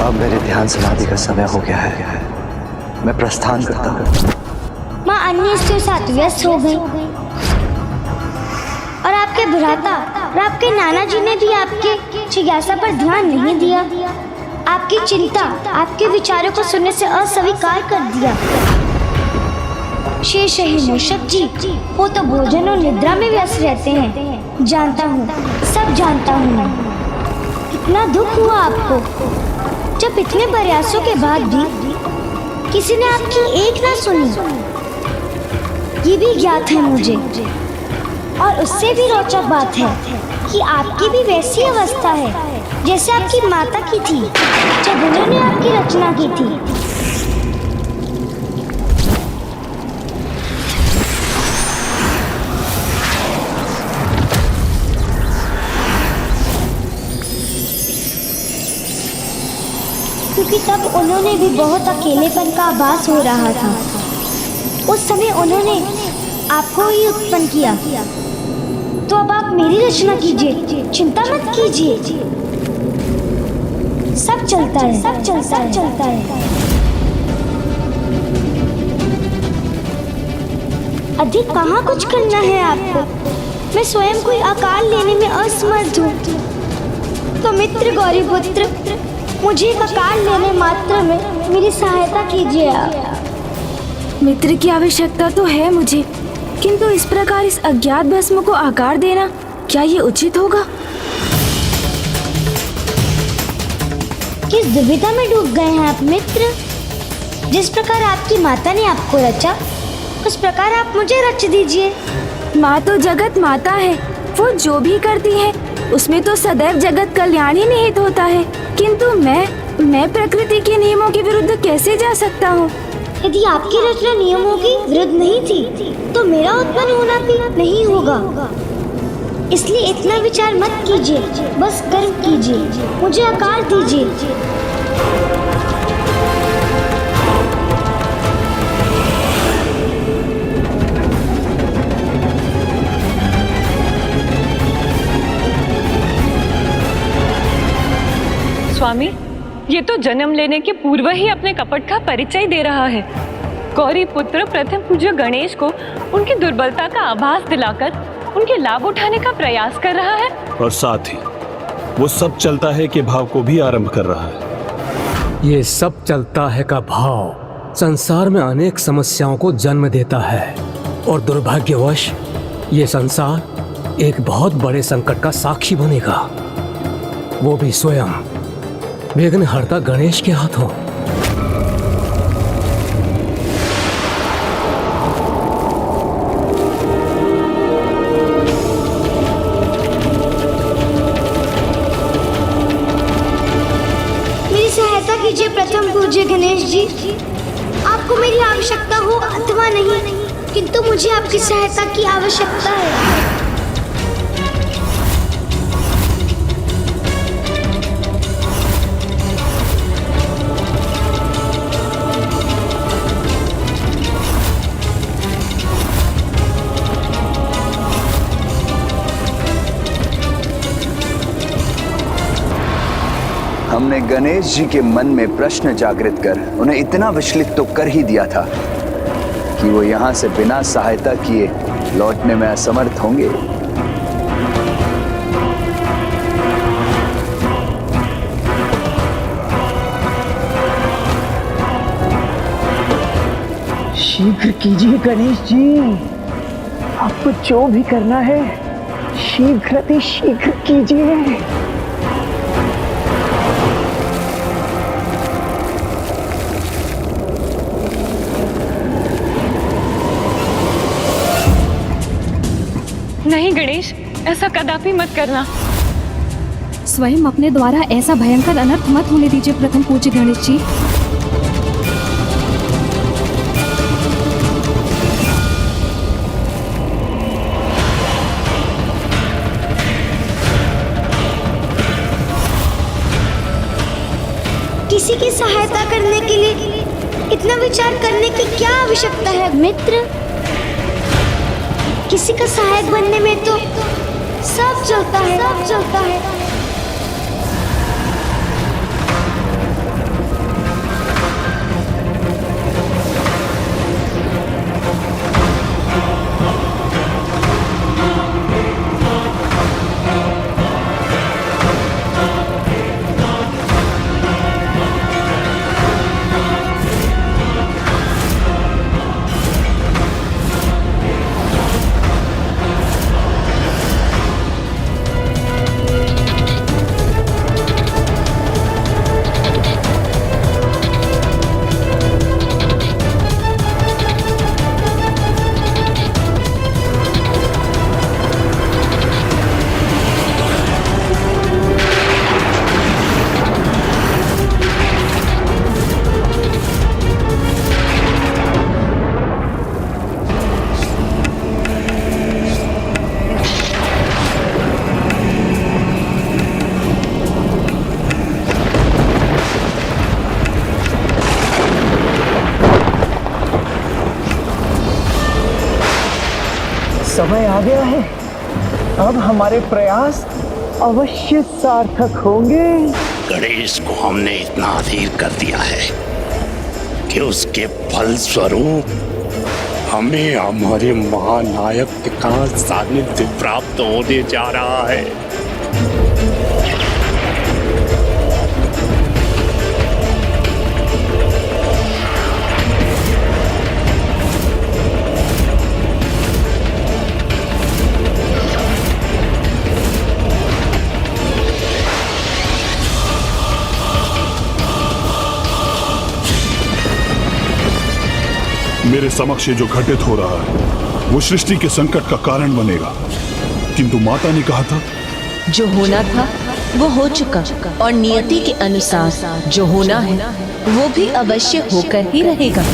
अब मेरे ध्यान समाधि का समय हो गया है, मैं प्रस्थान करता हूँ। माँ अन्य के साथ व्यस्त हो गई और आपके भ्राता और आपके नाना जी ने भी आपके जिज्ञासा पर ध्यान नहीं दिया। आपकी चिंता, आपके विचारों को सुनने से अस्वीकार कर दिया। शेष ही मूषक जी, वो तो भोजन और निद्रा में व्यस्त रहते हैं। जानता हूँ, सब जानता हूँ मैं। कितना दुख हुआ आपको जब इतने प्रयासों के बाद भी किसी ने आपकी एक ना सुनी। ये भी ज्ञात है मुझे, और उससे भी रोचक बात है कि आपकी भी वैसी अवस्था है जैसे आपकी माता की थी जब उन्होंने आपकी रचना की थी। क्योंकि तब उन्होंने भी बहुत अकेलेपन का आभास हो रहा था। उस समय उन्होंने आपको ही उत्पन्न किया। तो अब आप मेरी रचना कीजिए, चिंता मत कीजिए। सब चलता है, सब चलता है। अधिक कहाँ कुछ करना है आपको? मैं स्वयं कोई आकार लेने में असमर्थ हूँ। तो मित्र गौरीपुत्र, मुझे एक आकार लेने मात्र में मेरी सहायता कीजिए आप। मित्र की आवश्यकता तो है मुझे, किंतु इस प्रकार इस अज्ञात भस्म को आकार देना क्या ये उचित होगा? किस दुविधा में डूब गए हैं आप मित्र? जिस प्रकार आपकी माता ने आपको रचा, उस प्रकार आप मुझे रच दीजिए। माँ तो जगत माता है, वो जो भी करती है उसमें तो सदैव जगत कल्याण ही निहित होता है। किंतु मैं प्रकृति के नियमों के विरुद्ध कैसे जा सकता हूँ? यदि आपकी रचना नियमों की विरुद्ध नहीं थी तो मेरा उत्पन्न होना भी नहीं होगा। इसलिए इतना विचार मत कीजिए, बस कर्म कीजिए, मुझे आकार दीजिए। स्वामी, ये तो जन्म लेने के पूर्व ही अपने कपट का परिचय दे रहा है। गौरी पुत्र प्रथम पूज्य गणेश को उनकी दुर्बलता का आभास दिलाकर उनके लाभ उठाने का प्रयास कर रहा है, और साथ ही वो सब चलता है कि भाव को भी आरंभ कर रहा है। ये सब चलता है का भाव संसार में अनेक समस्याओं को जन्म देता है, और दुर्भाग्यवश ये संसार एक बहुत बड़े संकट का साक्षी बनेगा, वो भी स्वयं विघ्नहर्ता गणेश के हाथों। मेरी सहायता कीजिए प्रथम पूज्य गणेश जी। आपको मेरी आवश्यकता हो अथवा नहीं, किंतु मुझे आपकी सहायता की आवश्यकता है। हमने गणेश जी के मन में प्रश्न जागृत कर उन्हें इतना विचलित तो कर ही दिया था कि वो यहाँ से बिना सहायता किए लौटने में असमर्थ होंगे। शीघ्र कीजिए गणेश जी, आपको जो भी करना है शीघ्र कीजिए। नहीं गणेश, ऐसा कदापि मत करना। स्वयं अपने द्वारा ऐसा भयंकर अनर्थ मत होने दीजिए प्रथम पूज्य गणेश जी। किसी की सहायता करने के लिए इतना विचार करने की क्या आवश्यकता है मित्र? किसी का सहायक बनने में तो सब चलता है। समय आ गया है, अब हमारे प्रयास अवश्य सार्थक होंगे। गणेश को हमने इतना अधीर कर दिया है कि उसके फल स्वरूप हमें हमारे महानायक का सानिध्य प्राप्त होने जा रहा है। मेरे समक्ष ये जो घटित हो रहा है वो सृष्टि के संकट का कारण बनेगा, किंतु माता ने कहा था जो होना था वो हो चुका, और नियति के अनुसार जो होना है वो भी अवश्य होकर ही रहेगा।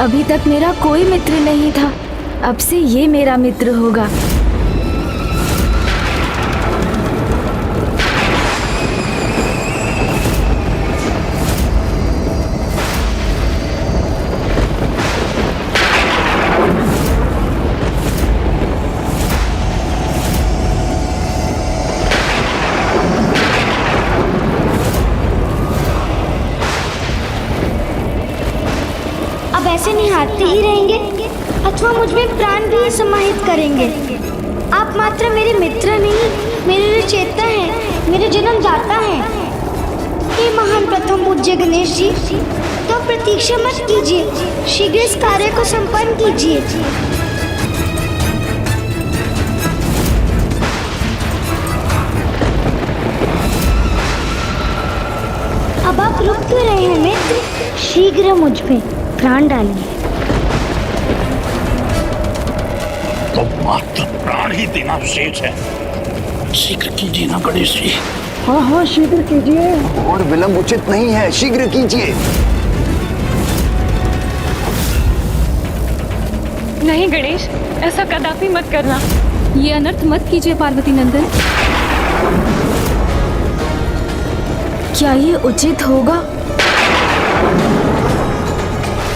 अभी तक मेरा कोई मित्र नहीं था, अब से ये मेरा मित्र होगा। अब ऐसे निहारते ही रहेंगे अथवा मुझ में प्राण भी समाहित करेंगे। आप मात्र मेरे मित्र नहीं, मेरे रचयिता हैं, मेरे जन्मदाता हैं। हे महान प्रथम पूज्य गणेश जी, तो प्रतीक्षा मत कीजिए, शीघ्र इस कार्य को संपन्न कीजिए। अब आप रुक क्यों रहे हैं मित्र? शीघ्र मुझ पे प्राण डालिए। तो मात्र प्राण ही देना शेष है। शीघ्र कीजिए ना गणेश जी। हाँ हाँ शीघ्र कीजिए। और विलंब उचित नहीं है, शीघ्र कीजिए। नहीं गणेश, ऐसा कदापि मत करना। ये अनर्थ मत कीजिए पार्वती नंदन। क्या ये उचित होगा?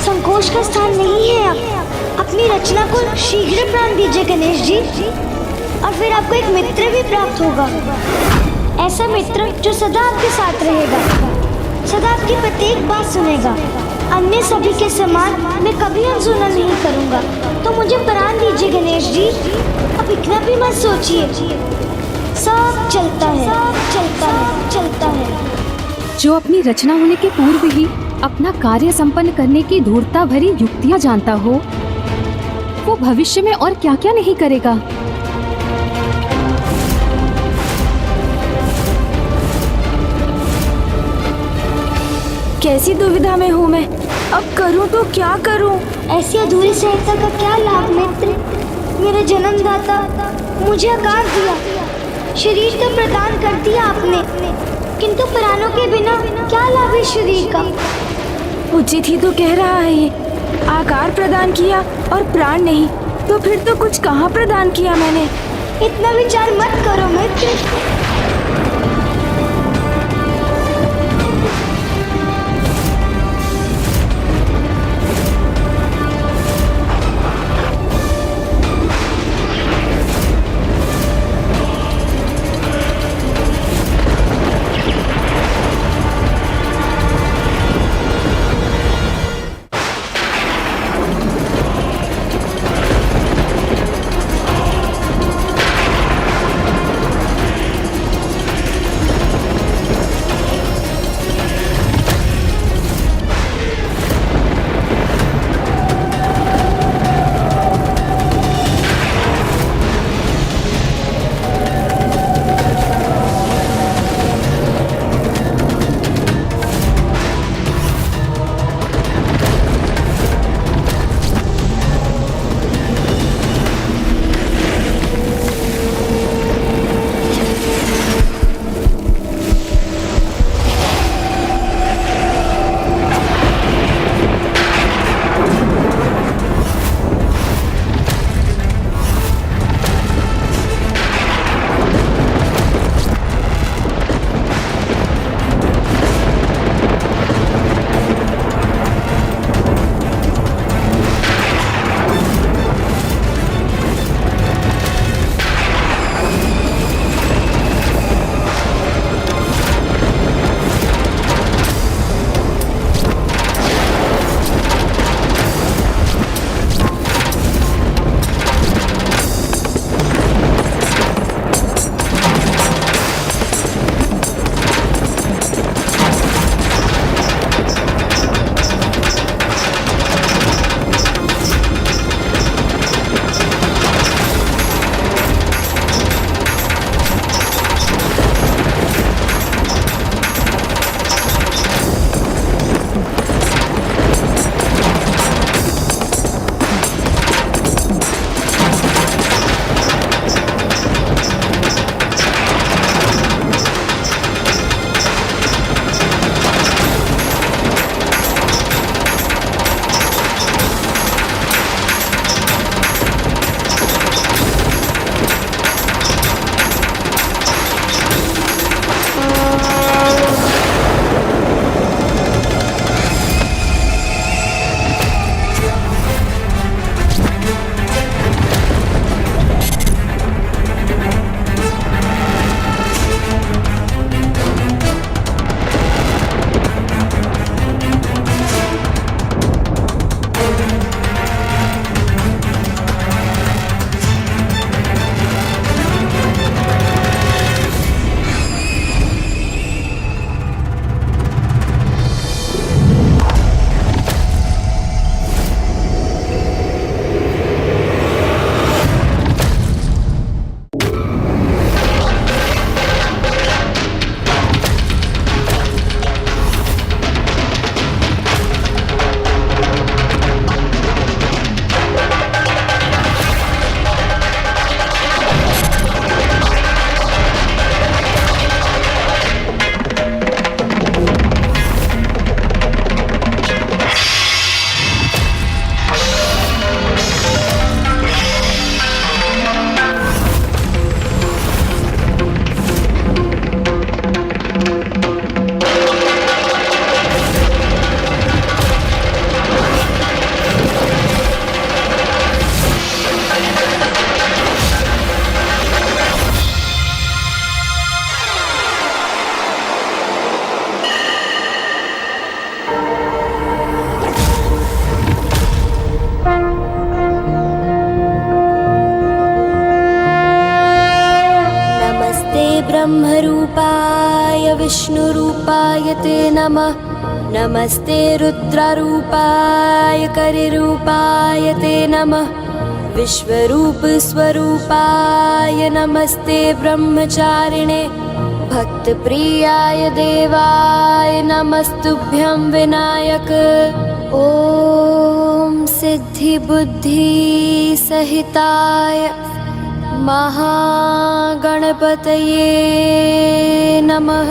संकोच का स्थान नहीं है। आप अपनी रचना को शीघ्र प्राण दीजिए गणेश जी, और फिर आपको एक मित्र भी प्राप्त होगा। ऐसा मित्र जो सदा आपके साथ रहेगा, सदा आपकी प्रत्येक बात सुनेगा। अन्य सभी के समान मैं कभी अनसुना नहीं करूंगा। तो मुझे प्राण दीजिए गणेश जी। अब इतना भी मत सोचिए, सब चलता है, चलता है, चलता है। जो अपनी रचना होने के पूर्व ही अपना कार्य संपन्न करने की धूर्ता भरी युक्तियां जानता हो, वो भविष्य में और क्या क्या नहीं करेगा। कैसी दुविधा में हूँ मैं, अब करूँ तो क्या करूँ? ऐसी अधूरी सहायता का क्या लाभ मित्र? मेरे जन्मदाता, मुझे आकार दिया, शरीर तो प्रदान कर दिया आपने, किंतु प्राणों के बिना क्या लाभ है शरीर का? उचित ही तो कह रहा है ये। आकार प्रदान किया और प्राण नहीं, तो फिर तो कुछ कहाँ प्रदान किया मैंने? इतना विचार मत करो मित्र। ब्रह्मरूपाय विष्णुरूपाय ते नमः। नमस्ते रुद्ररूपाय करिरूपाय ते नमः। विश्वरूप स्वरूपाय नमस्ते ब्रह्मचारिणे। भक्तप्रियाय देवाय नमस्तुभ्यं विनायक। ॐ सिद्धि बुद्धि सहिताय महागणपतये नमः।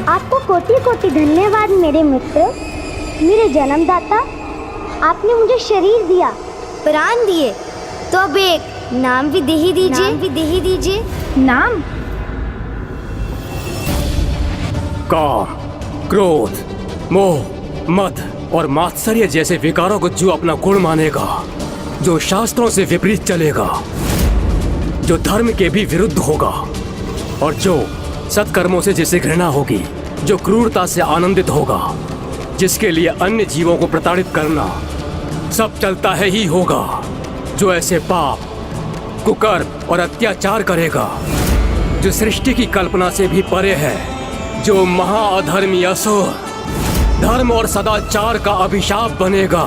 आपको कोटि कोटि धन्यवाद मेरे मित्र, मेरे जन्मदाता। आपने मुझे शरीर दिया, प्राण दिए, तो अब एक नाम भी दे ही दीजिए। नाम? काम, क्रोध, मोह, मद और मात्सर्य जैसे विकारों को जो अपना गुण मानेगा, जो शास्त्रों से विपरीत चलेगा, जो धर्म के भी विरुद्ध होगा और जो सत्कर्मों से जिसे घृणा होगी, जो क्रूरता से आनंदित होगा, जिसके लिए अन्य जीवों को प्रताड़ित करना सब चलता है ही होगा, जो ऐसे पाप, कुकर्म और अत्याचार करेगा, जो सृष्टि की कल्पना से भी परे है, जो महाअधर्मी असुर, धर्म और सदाचार का अभिशाप बनेगा।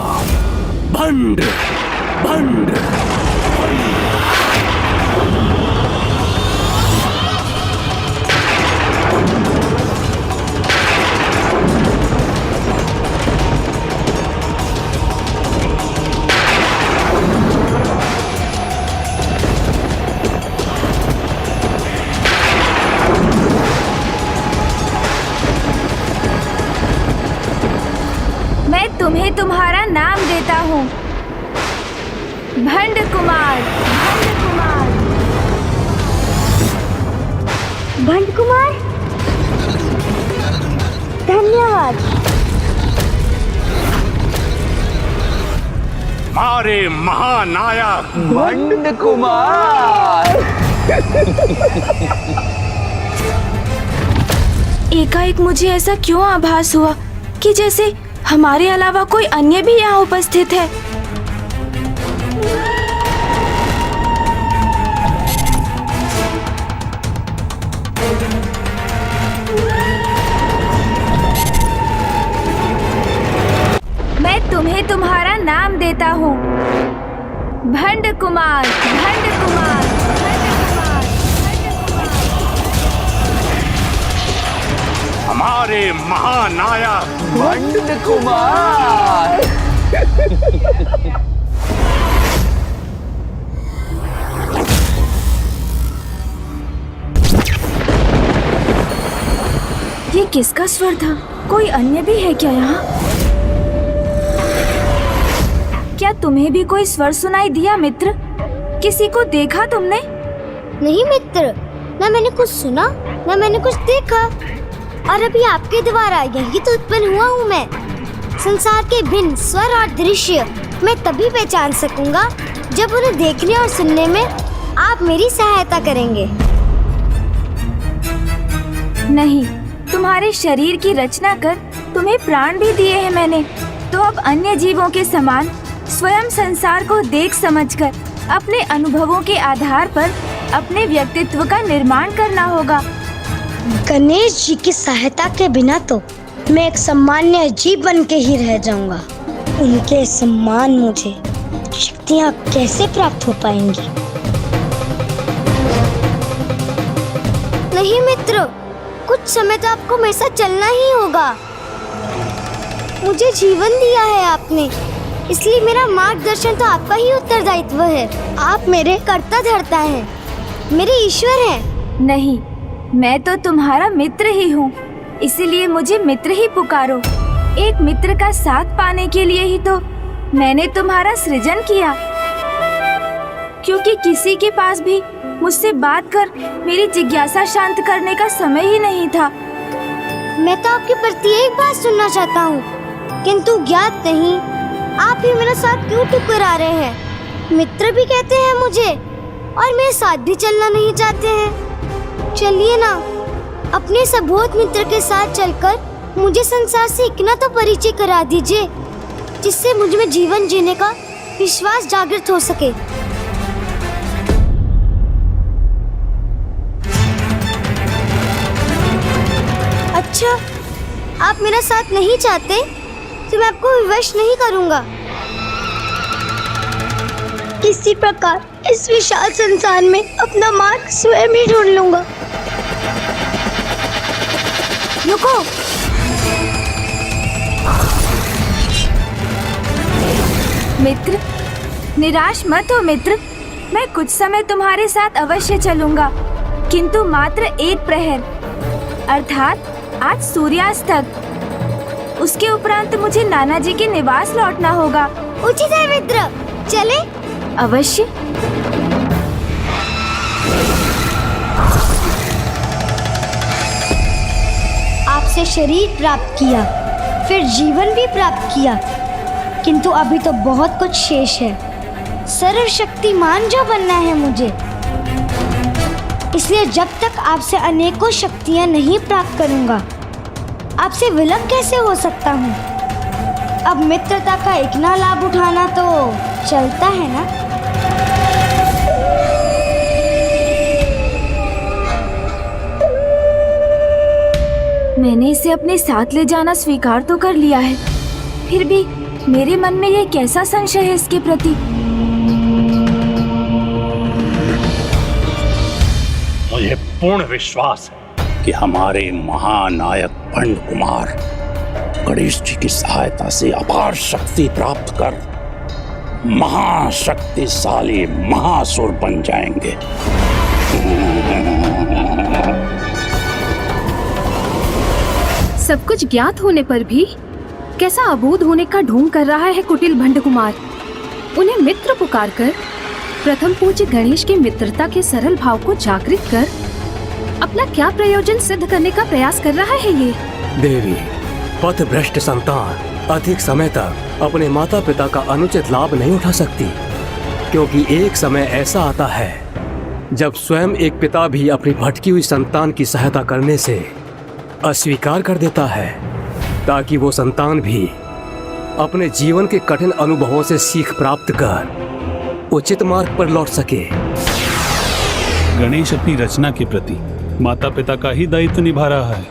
भंड, भंड। तुम्हें तुम्हारा नाम देता हूँ, भंड कुमार। भंड कुमार, धन्यवाद। हमारे महानायक भंड कुमार। एकाएक मुझे ऐसा क्यों आभास हुआ कि जैसे हमारे अलावा कोई अन्य भी यहाँ उपस्थित है। मैं तुम्हें तुम्हारा नाम देता हूँ, भंड कुमार, भंड कुमार। हमारे महानायक भंड कुमार। ये किसका स्वर था? कोई अन्य भी है क्या यहाँ? क्या तुम्हें भी कोई स्वर सुनाई दिया मित्र? किसी को देखा तुमने? नहीं मित्र, न मैंने कुछ सुना न मैंने कुछ देखा। और अभी आपके द्वारा यही तो उत्पन्न हुआ हूँ मैं। संसार के भिन्न स्वर और दृश्य मैं तभी पहचान सकूंगा जब उन्हें देखने और सुनने में आप मेरी सहायता करेंगे। नहीं, तुम्हारे शरीर की रचना कर तुम्हें प्राण भी दिए हैं मैंने, तो अब अन्य जीवों के समान स्वयं संसार को देख समझकर अपने अनुभवों के आधार पर अपने व्यक्तित्व का निर्माण करना होगा। गणेश जी की सहायता के बिना तो मैं एक सामान्य जीव बन के ही रह जाऊंगा। उनके सम्मान मुझे शक्तियाँ कैसे प्राप्त हो पाएंगी? नहीं मित्र, कुछ समय तो आपको मेरे साथ चलना ही होगा। मुझे जीवन दिया है आपने, इसलिए मेरा मार्गदर्शन तो आपका ही उत्तरदायित्व है। आप मेरे कर्ता धर्ता हैं, मेरे ईश्वर हैं। नहीं, मैं तो तुम्हारा मित्र ही हूँ, इसीलिए मुझे मित्र ही पुकारो। एक मित्र का साथ पाने के लिए ही तो मैंने तुम्हारा सृजन किया। क्योंकि किसी के पास भी मुझसे बात कर मेरी जिज्ञासा शांत करने का समय ही नहीं था। मैं तो आपके प्रत्येक बात सुनना चाहता हूँ, किंतु ज्ञात नहीं आप ही मेरा साथ क्यों ठुकरा रहे हैं। मित्र भी कहते हैं मुझे और मेरे साथ भी चलना नहीं चाहते हैं। चलिए ना, अपने सबोध मित्र के साथ चलकर मुझे संसार से इतना तो परिचय करा दीजिए जिससे मुझ में जीवन जीने का विश्वास जागृत हो सके। अच्छा, आप मेरा साथ नहीं चाहते तो मैं आपको विवश नहीं करूंगा। किसी प्रकार इस विशाल संसार में अपना मार्ग स्वयं ही ढूंढ लूंगा। रुको, मित्र, निराश मत हो मित्र। मैं कुछ समय तुम्हारे साथ अवश्य चलूंगा, किंतु मात्र एक प्रहर, अर्थात आज सूर्यास्त तक। उसके उपरांत मुझे नाना जी के निवास लौटना होगा। उचित है मित्र, चले? अवश्य। आपसे शरीर प्राप्त किया, फिर जीवन भी प्राप्त किया, किंतु अभी तो बहुत कुछ शेष है। सर्वशक्तिमान जो बनना है मुझे, इसलिए जब तक आपसे अनेकों शक्तियां नहीं प्राप्त करूंगा, आपसे विलंब कैसे हो सकता हूँ। अब मित्रता का इतना लाभ उठाना तो चलता है ना। मैंने इसे अपने साथ ले जाना स्वीकार तो कर लिया है, फिर भी मेरे मन में ये कैसा संशय है इसके प्रति। मुझे पूर्ण विश्वास है कि हमारे महानायक भंड कुमार गणेश जी की सहायता से अपार शक्ति प्राप्त कर महाशक्तिशाली महासुर बन जाएंगे। सब कुछ ज्ञात होने पर भी कैसा अबोध होने का ढोंग कर रहा है कुटिल भंड कुमार। उन्हें मित्र पुकार कर प्रथम पूज्य गणेश की मित्रता के सरल भाव को जागृत कर अपना क्या प्रयोजन सिद्ध करने का प्रयास कर रहा है ये। देवी, पथभ्रष्ट संतान अधिक समय तक अपने माता पिता का अनुचित लाभ नहीं उठा सकती, क्योंकि एक समय ऐसा आता है जब स्वयं एक पिता भी अपनी भटकी हुई संतान की सहायता करने से अस्वीकार कर देता है, ताकि वो संतान भी अपने जीवन के कठिन अनुभवों से सीख प्राप्त कर उचित मार्ग पर लौट सके। गणेश अपनी रचना के प्रति माता पिता का ही दायित्व निभा रहा है,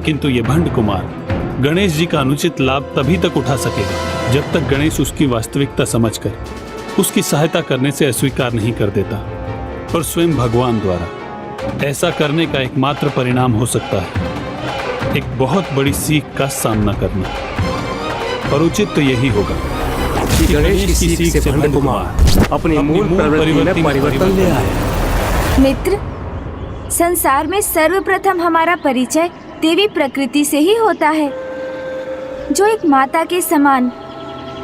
किंतु ये भंड कुमार गणेश जी का अनुचित लाभ तभी तक उठा सकेगा जब तक गणेश उसकी वास्तविकता समझकर उसकी सहायता करने से अस्वीकार नहीं कर देता। और स्वयं भगवान द्वारा ऐसा करने का एकमात्र परिणाम हो सकता है एक बहुत बड़ी सीख का सामना करना। और उचित तो यही होगा कि गणेश की सीख से भंड कुमार अपनी मूल प्रवृत्ति में परिवर्तन ले आए। मित्र, संसार में सर्वप्रथम हमारा परिचय देवी प्रकृति से ही होता है, जो एक माता के समान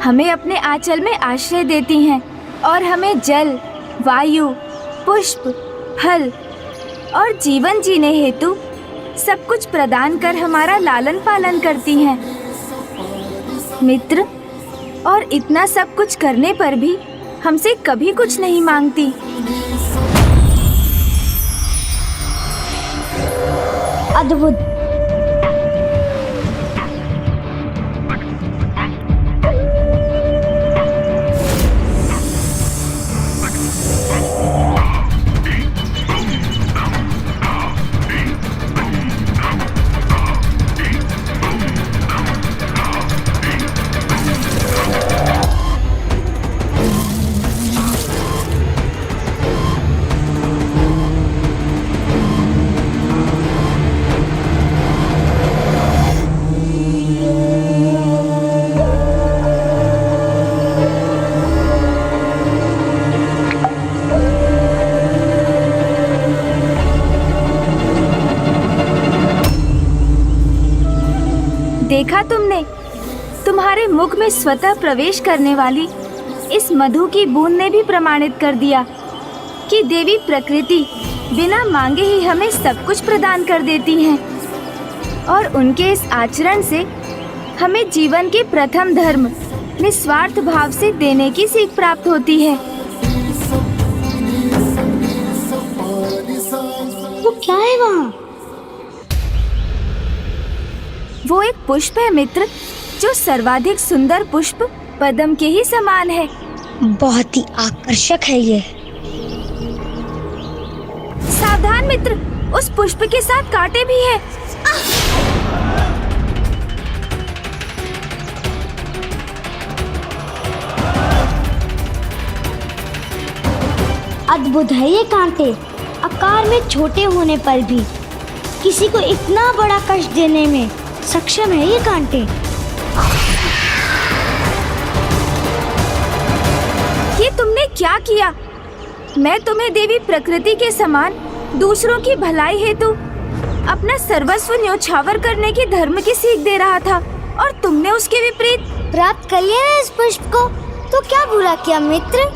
हमें अपने आंचल में आश्रय देती हैं और हमें जल, वायु, पुष्प, फल और जीवन जीने हेतु सब कुछ प्रदान कर हमारा लालन पालन करती हैं। मित्र, और इतना सब कुछ करने पर भी हमसे कभी कुछ नहीं मांगती। अद्भुत। देखा तुमने, तुम्हारे मुख में स्वतः प्रवेश करने वाली इस मधु की बूंद ने भी प्रमाणित कर दिया कि देवी प्रकृति बिना मांगे ही हमें सब कुछ प्रदान कर देती हैं। और उनके इस आचरण से हमें जीवन के प्रथम धर्म निस्वार्थ भाव से देने की सीख प्राप्त होती है। वो क्या है वहाँ? वो एक पुष्प है मित्र, जो सर्वाधिक सुंदर पुष्प पद्म के ही समान है। बहुत ही आकर्षक है ये। सावधान मित्र, उस पुष्प के साथ कांटे भी है। अद्भुत है ये कांटे। आकार में छोटे होने पर भी किसी को इतना बड़ा कष्ट देने में सक्षम है ये कांटे। ये तुमने क्या किया? मैं तुम्हें देवी प्रकृति के समान दूसरों की भलाई हेतु अपना सर्वस्व न्योछावर करने की धर्म की सीख दे रहा था, और तुमने उसके विपरीत प्राप्त कर लिया ना इस पुष्प को, तो क्या बुरा किया मित्र?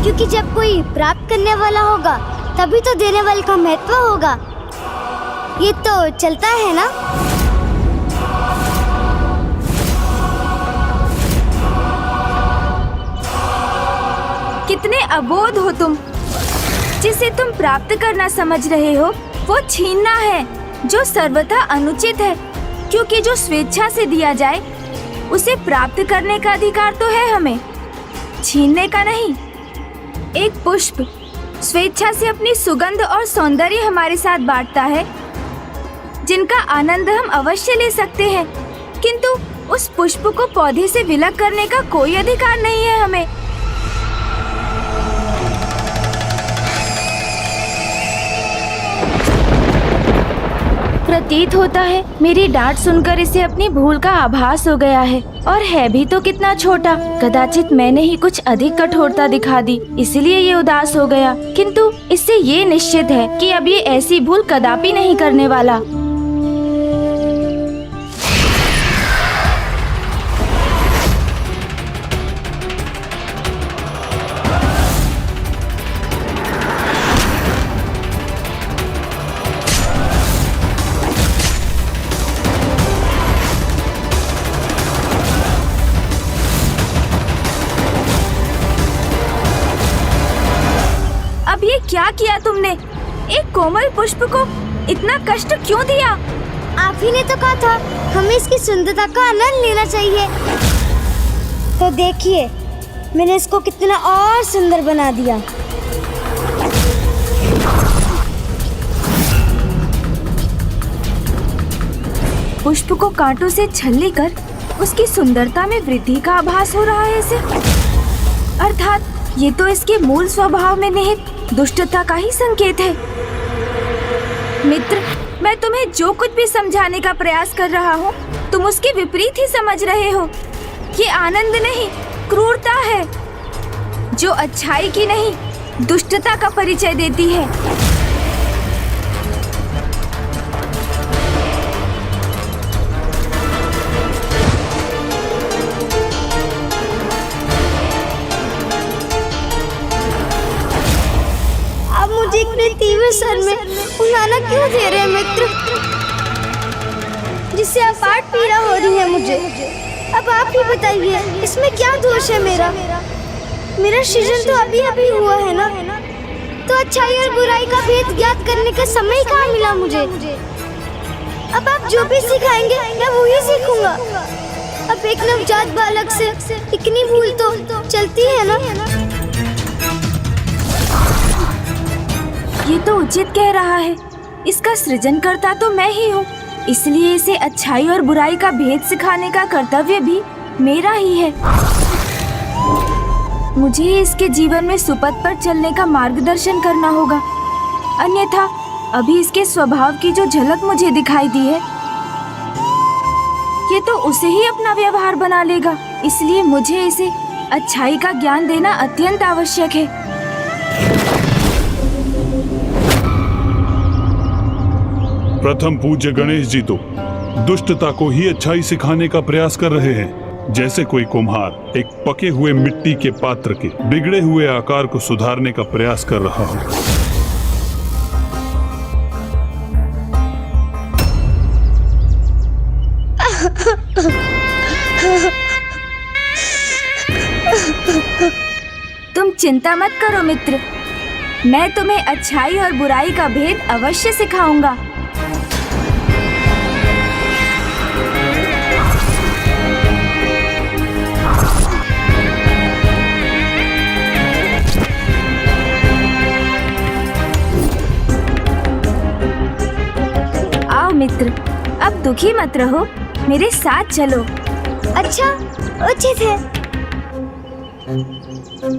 क्योंकि जब कोई प्राप्त करने वाला होगा तभी तो देने वाले का महत्व होगा। ये तो चलता है ना। कितने अबोध हो तुम। जिसे तुम प्राप्त करना समझ रहे हो वो छीनना है, जो सर्वथा अनुचित है, क्योंकि जो स्वेच्छा से दिया जाए उसे प्राप्त करने का अधिकार तो है हमें, छीनने का नहीं। एक पुष्प स्वेच्छा से अपनी सुगंध और सौंदर्य हमारे साथ बांटता है, जिनका आनंद हम अवश्य ले सकते हैं, किंतु उस पुष्प को पौधे से विलग करने का कोई अधिकार नहीं है हमें। प्रतीत होता है मेरी डांट सुनकर इसे अपनी भूल का आभास हो गया है, और है भी तो कितना छोटा। कदाचित मैंने ही कुछ अधिक कठोरता दिखा दी, इसलिए ये उदास हो गया, किंतु इससे ये निश्चित है कि अब ये ऐसी भूल कदापि नहीं करने वाला। क्या किया तुमने? एक कोमल पुष्प को इतना कष्ट क्यों दिया? आप ही ने तो कहा था हमें इसकी सुंदरता का आनंद लेना चाहिए। तो देखिए मैंने इसको कितना और सुंदर बना दिया। पुष्प को कांटों से छलनी कर उसकी सुंदरता में वृद्धि का आभास हो रहा है इसे। अर्थात ये तो इसके मूल स्वभाव में निहित दुष्टता का ही संकेत है। मित्र, मैं तुम्हें जो कुछ भी समझाने का प्रयास कर रहा हूँ तुम उसके विपरीत ही समझ रहे हो। ये आनंद नहीं, क्रूरता है, जो अच्छाई की नहीं दुष्टता का परिचय देती है। मुझे इतने तीव्र सर में उड़ाना क्यों दे रहे हैं मित्र, जिससे आप पाठ पीड़ा हो रही है मुझे। अब आप ही बताइए इसमें क्या दोष है मेरा? मेरा सृजन तो अभी अभी हुआ है ना, तो अच्छाई और बुराई का भेद ज्ञात करने का समय कहाँ मिला मुझे? अब आप जो भी सिखाएंगे मैं वही सीखूंगा। अब एक नवजात बालक से इतनी भूल तो चलती है ना। ये तो उचित कह रहा है, इसका सृजनकर्ता तो मैं ही हूँ, इसलिए इसे अच्छाई और बुराई का भेद सिखाने का कर्तव्य भी मेरा ही है। मुझे इसके जीवन में सुपथ पर चलने का मार्गदर्शन करना होगा, अन्यथा अभी इसके स्वभाव की जो झलक मुझे दिखाई दी है ये तो उसे ही अपना व्यवहार बना लेगा, इसलिए मुझे इसे अच्छाई का ज्ञान देना अत्यंत आवश्यक है। प्रथम पूज्य गणेश जी तो दुष्टता को ही अच्छाई सिखाने का प्रयास कर रहे हैं, जैसे कोई कुम्हार एक पके हुए मिट्टी के पात्र के बिगड़े हुए आकार को सुधारने का प्रयास कर रहा हो। तुम चिंता मत करो मित्र, मैं तुम्हें अच्छाई और बुराई का भेद अवश्य सिखाऊंगा। आओ मित्र, अब दुखी मत रहो, मेरे साथ चलो। अच्छा, उचित है।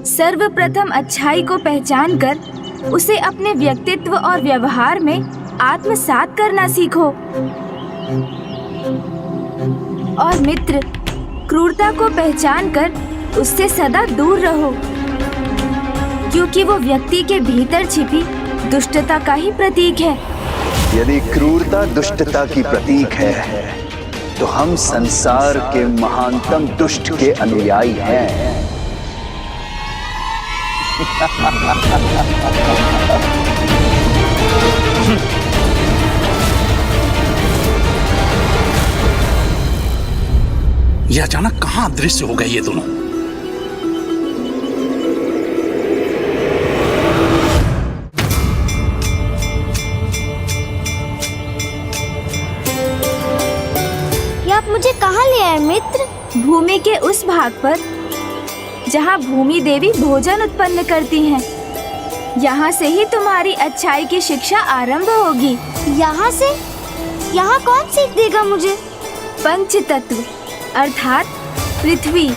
सर्वप्रथम अच्छाई को पहचान कर उसे अपने व्यक्तित्व और व्यवहार में आत्मसात करना सीखो। और मित्र, क्रूरता को पहचान कर उससे सदा दूर रहो, क्योंकि वो व्यक्ति के भीतर छिपी दुष्टता का ही प्रतीक है। यदि क्रूरता दुष्टता की प्रतीक है तो हम संसार के महानतम दुष्ट के अनुयायी हैं। ये अचानक कहां अदृश्य हो गए ये दोनों? ये आप मुझे कहाँ ले आए मित्र? भूमि के उस भाग पर जहाँ भूमि देवी भोजन उत्पन्न करती हैं। यहाँ से ही तुम्हारी अच्छाई की शिक्षा आरंभ होगी। यहाँ से? यहाँ कौन सीख देगा मुझे? पंच तत्व अर्थात पृथ्वी,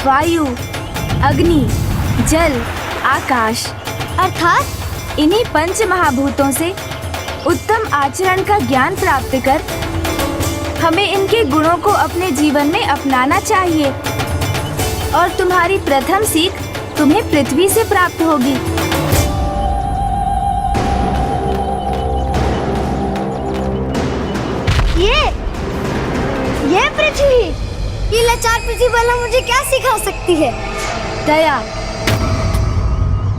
वायु, अग्नि, जल, आकाश, अर्थात इन्हीं पंच महाभूतों से उत्तम आचरण का ज्ञान प्राप्त कर हमें इनके गुणों को अपने जीवन में अपनाना चाहिए। और तुम्हारी प्रथम सीख तुम्हें पृथ्वी से प्राप्त होगी। ये पृथ्वी, ये लाचार पृथ्वी वाला मुझे क्या सिखा सकती है? दया,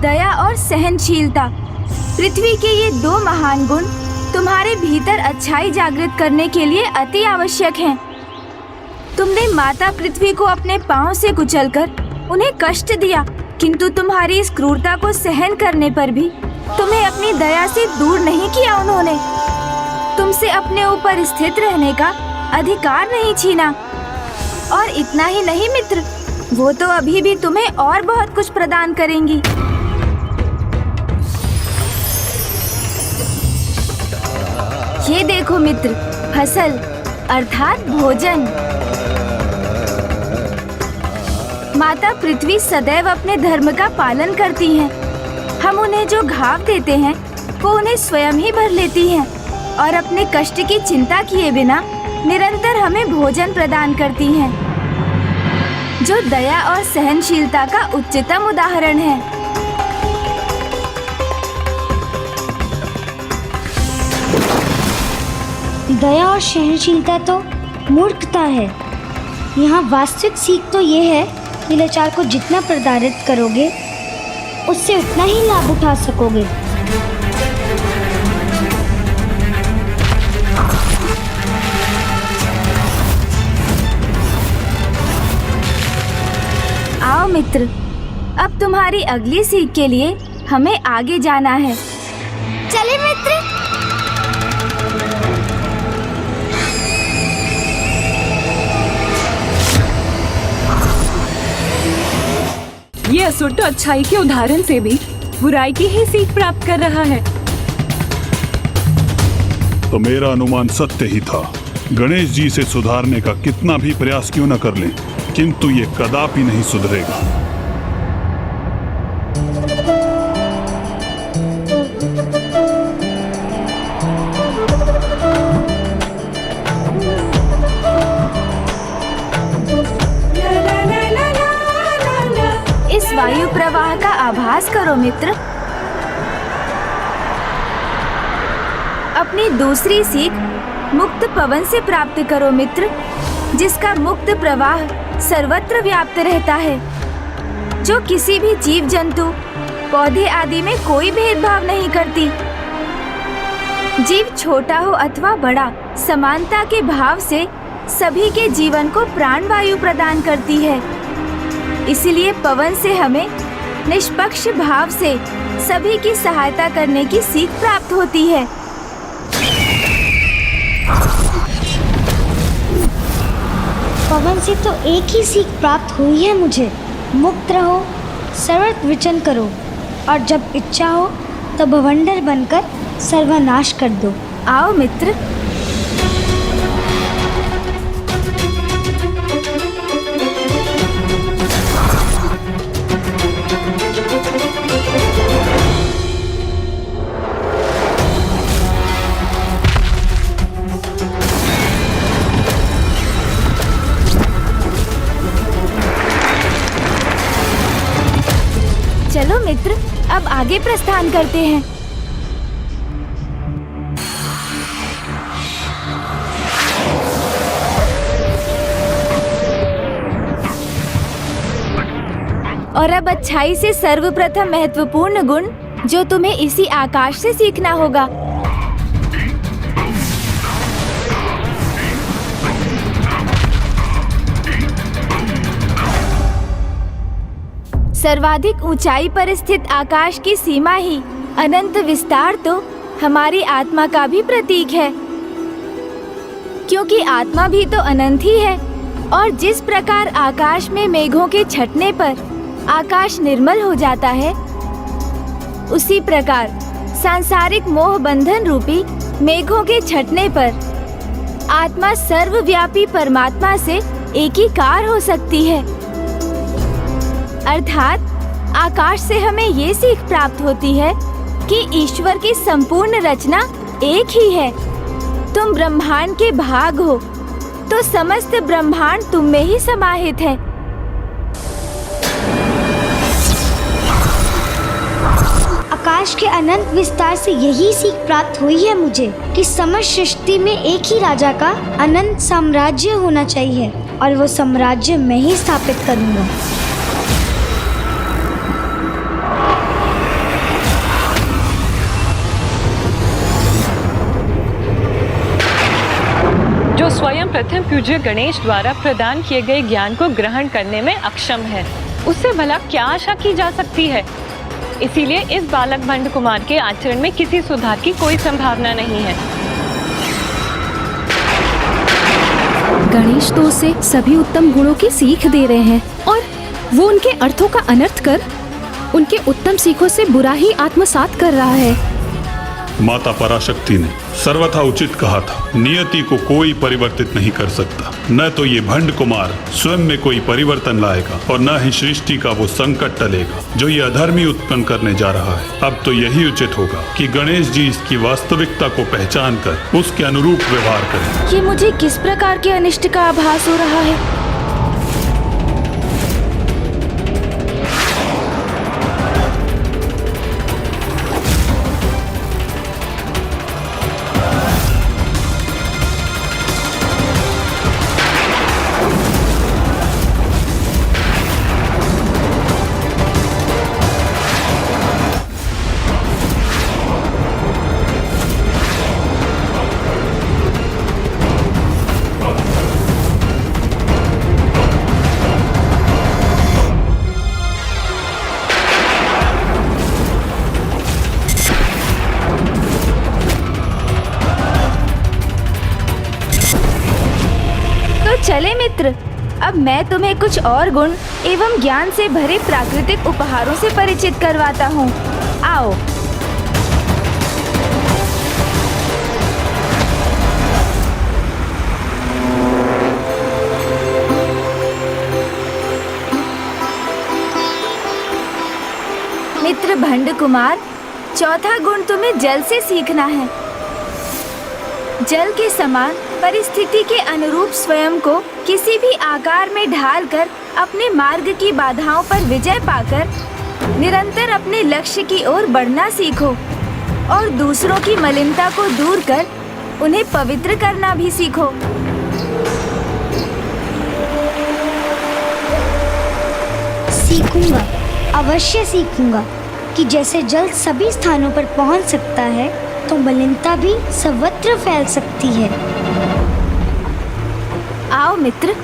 दया और सहनशीलता, पृथ्वी के ये दो महान गुण तुम्हारे भीतर अच्छाई जागृत करने के लिए अति आवश्यक हैं। तुमने माता पृथ्वी को अपने पांव से कुचलकर उन्हें कष्ट दिया, किंतु तुम्हारी इस क्रूरता को सहन करने पर भी तुम्हें अपनी दया से दूर नहीं किया उन्होंने। तुमसे अपने ऊपर स्थित रहने का अधिकार नहीं छीना। और इतना ही नहीं मित्र, वो तो अभी भी तुम्हें और बहुत कुछ प्रदान करेंगी। ये देखो मित्र, फसल अर्थात भोजन। माता पृथ्वी सदैव अपने धर्म का पालन करती हैं। हम उन्हें जो घाव देते हैं वो उन्हें स्वयं ही भर लेती हैं और अपने कष्ट की चिंता किए बिना निरंतर हमें भोजन प्रदान करती हैं, जो दया और सहनशीलता का उच्चतम उदाहरण है। दया और सहनशीलता तो मूर्खता है। यहाँ वास्तविक सीख तो ये है कि लाचार को जितना प्रताड़ित करोगे उससे उतना ही लाभ उठा सकोगे। आओ मित्र, अब तुम्हारी अगली सीख के लिए हमें आगे जाना है। चले मित्र। ये असुर तो अच्छाई के उदाहरण से भी बुराई की ही सीख प्राप्त कर रहा है। तो मेरा अनुमान सत्य ही था। गणेश जी से सुधारने का कितना भी प्रयास क्यों न कर लें, किंतु ये कदापि नहीं सुधरेगा। इस वायु प्रवाह का आभास करो मित्र। अपनी दूसरी सीख मुक्त पवन से प्राप्त करो मित्र। जिसका मुक्त प्रवाह सर्वत्र व्याप्त रहता है, जो किसी भी जीव जंतु पौधे आदि में कोई भेदभाव नहीं करती। जीव छोटा हो अथवा बड़ा, समानता के भाव से सभी के जीवन को प्राणवायु प्रदान करती है। इसलिए पवन से हमें निष्पक्ष भाव से सभी की सहायता करने की सीख प्राप्त होती है। पवन से तो एक ही सीख प्राप्त हुई है मुझे, मुक्त रहो, सर्वत्र विचरण करो, और जब इच्छा हो तो भवंडर बनकर सर्वनाश कर दो। आओ मित्र। चलो मित्र, अब आगे प्रस्थान करते हैं। और अब अच्छाई से सर्वप्रथम महत्वपूर्ण गुण जो तुम्हें इसी आकाश से सीखना होगा। सर्वाधिक ऊंचाई पर स्थित आकाश की सीमा ही अनंत विस्तार तो हमारी आत्मा का भी प्रतीक है, क्योंकि आत्मा भी तो अनंत ही है। और जिस प्रकार आकाश में मेघों के छटने पर आकाश निर्मल हो जाता है, उसी प्रकार सांसारिक मोह बंधन रूपी मेघों के छटने पर आत्मा सर्वव्यापी परमात्मा से एकीकार हो सकती है। अर्थात आकाश से हमें ये सीख प्राप्त होती है कि ईश्वर की संपूर्ण रचना एक ही है। तुम ब्रह्मांड के भाग हो, तो समस्त ब्रह्मांड तुम में ही समाहित है। आकाश के अनंत विस्तार से यही सीख प्राप्त हुई है मुझे कि समस्त सृष्टि में एक ही राजा का अनंत साम्राज्य होना चाहिए, और वो साम्राज्य मैं ही स्थापित करूंगा। जो स्वयं प्रथम पूज्य गणेश द्वारा प्रदान किए गए ज्ञान को ग्रहण करने में अक्षम है, उससे भला क्या आशा की जा सकती है। इसीलिए इस बालक भंड कुमार के आचरण में किसी सुधार की कोई संभावना नहीं है। गणेश तो उसे सभी उत्तम गुणों की सीख दे रहे हैं, और वो उनके अर्थों का अनर्थ कर उनके उत्तम सीखों से बुरा ही आत्मसात कर रहा है। माता पराशक्ति ने सर्वथा उचित कहा था, नियति को कोई परिवर्तित नहीं कर सकता। न तो ये भंड कुमार स्वयं में कोई परिवर्तन लाएगा, और न ही सृष्टि का वो संकट टलेगा जो ये अधर्मी उत्पन्न करने जा रहा है। अब तो यही उचित होगा कि गणेश जी इसकी वास्तविकता को पहचान कर उसके अनुरूप व्यवहार करें। ये मुझे किस प्रकार के अनिष्ट का आभास हो रहा है? चले मित्र, अब मैं तुम्हें कुछ और गुण एवं ज्ञान से भरे प्राकृतिक उपहारों से परिचित करवाता हूँ। आओ। मित्र भंड कुमार, चौथा गुण तुम्हें जल से सीखना है। जल के समान परिस्थिति के अनुरूप स्वयं को किसी भी आकार में ढालकर अपने मार्ग की बाधाओं पर विजय पाकर निरंतर अपने लक्ष्य की ओर बढ़ना सीखो, और दूसरों की मलिनता को दूर कर उन्हें पवित्र करना भी सीखो। सीखूंगा, अवश्य सीखूंगा कि जैसे जल सभी स्थानों पर पहुंच सकता है तो मलिनता भी सर्वत्र फैल सकती है। आओ मित्र।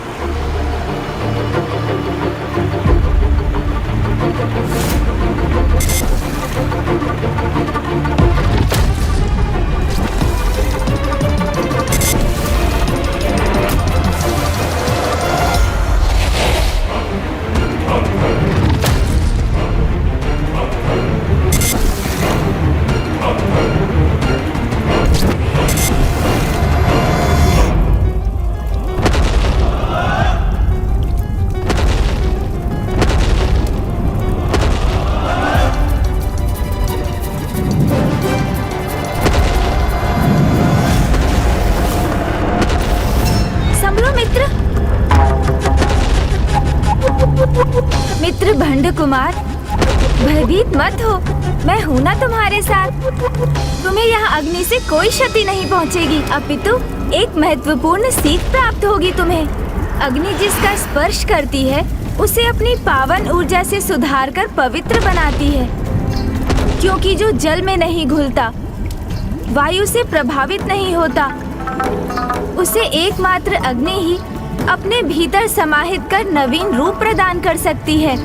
मित्र भंड कुमार, भयभीत मत हो, मैं हूँ ना तुम्हारे साथ। तुम्हें यहाँ अग्नि से कोई क्षति नहीं पहुँचेगी, अपितु एक महत्वपूर्ण सीख प्राप्त होगी तुम्हें। अग्नि जिसका स्पर्श करती है उसे अपनी पावन ऊर्जा से सुधार कर पवित्र बनाती है, क्योंकि जो जल में नहीं घुलता, वायु से प्रभावित नहीं होता, उसे एकमात्र अग्नि ही अपने भीतर समाहित कर नवीन रूप प्रदान कर सकती है।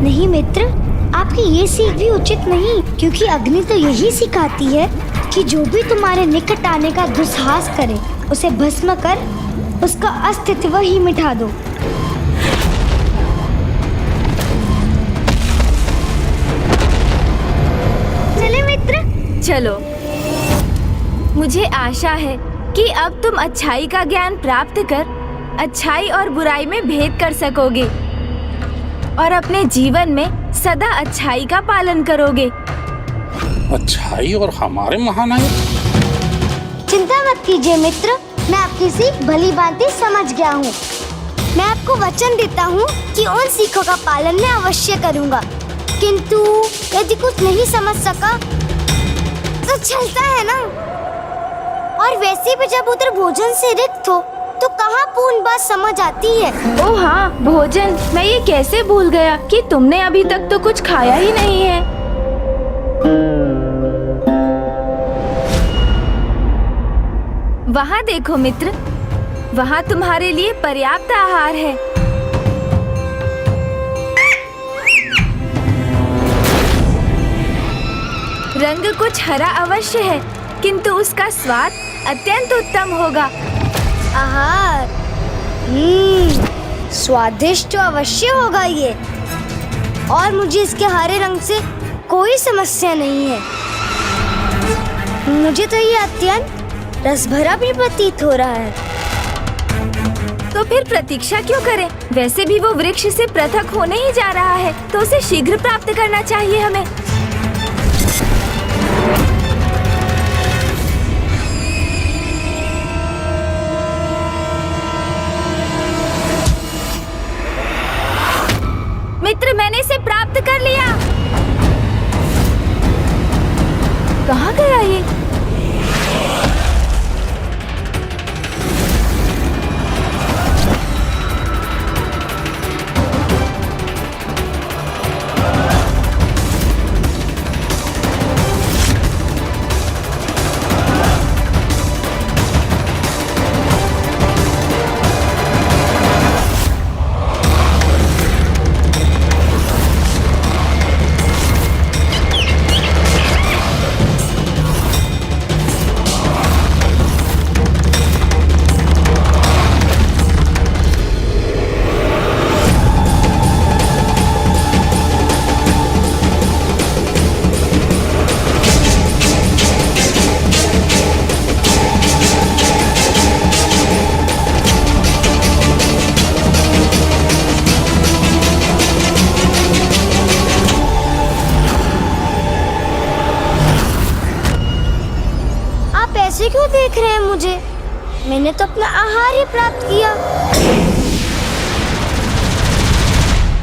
नहीं मित्र, आपकी ये सीख भी उचित नहीं, क्योंकि अग्नि तो यही सिखाती है कि जो भी तुम्हारे निकट आने का दुस्साहस करे उसे भस्म कर उसका अस्तित्व ही मिटा दो। चले मित्र, चलो। मुझे आशा है कि अब तुम अच्छाई का ज्ञान प्राप्त कर अच्छाई और बुराई में भेद कर सकोगे और अपने जीवन में सदा अच्छाई का पालन करोगे। अच्छाई और हमारे महानायक? चिंता मत कीजिए मित्र, मैं आपकी सीख भली भांति समझ गया हूँ। मैं आपको वचन देता हूँ कि उन सीखों का पालन मैं अवश्य करूँगा, किंतु यदि कुछ नहीं समझ सका तो चलता है ना। और वैसे भी जब उधर भोजन से रिक्त हो तो कहाँ पूर्ण बात समझ आती है। ओह हाँ, भोजन, मैं ये कैसे भूल गया कि तुमने अभी तक तो कुछ खाया ही नहीं है। वहाँ देखो मित्र, वहाँ तुम्हारे लिए पर्याप्त आहार है। रंग कुछ हरा अवश्य है, किंतु उसका स्वाद अत्यंत उत्तम होगा। आहार, स्वादिष्ट तो अवश्य होगा ये, और मुझे इसके हरे रंग से कोई समस्या नहीं है। मुझे तो ये अत्यंत रसभरा भी प्रतीत हो रहा है। तो फिर प्रतीक्षा क्यों करें? वैसे भी वो वृक्ष से पृथक होने ही जा रहा है, तो उसे शीघ्र प्राप्त करना चाहिए हमें। मित्र, मैंने इसे प्राप्त कर लिया। कहाँ गया ये? ऐसे क्यों देख रहे हैं मुझे? मैंने तो अपना आहार ही प्राप्त किया।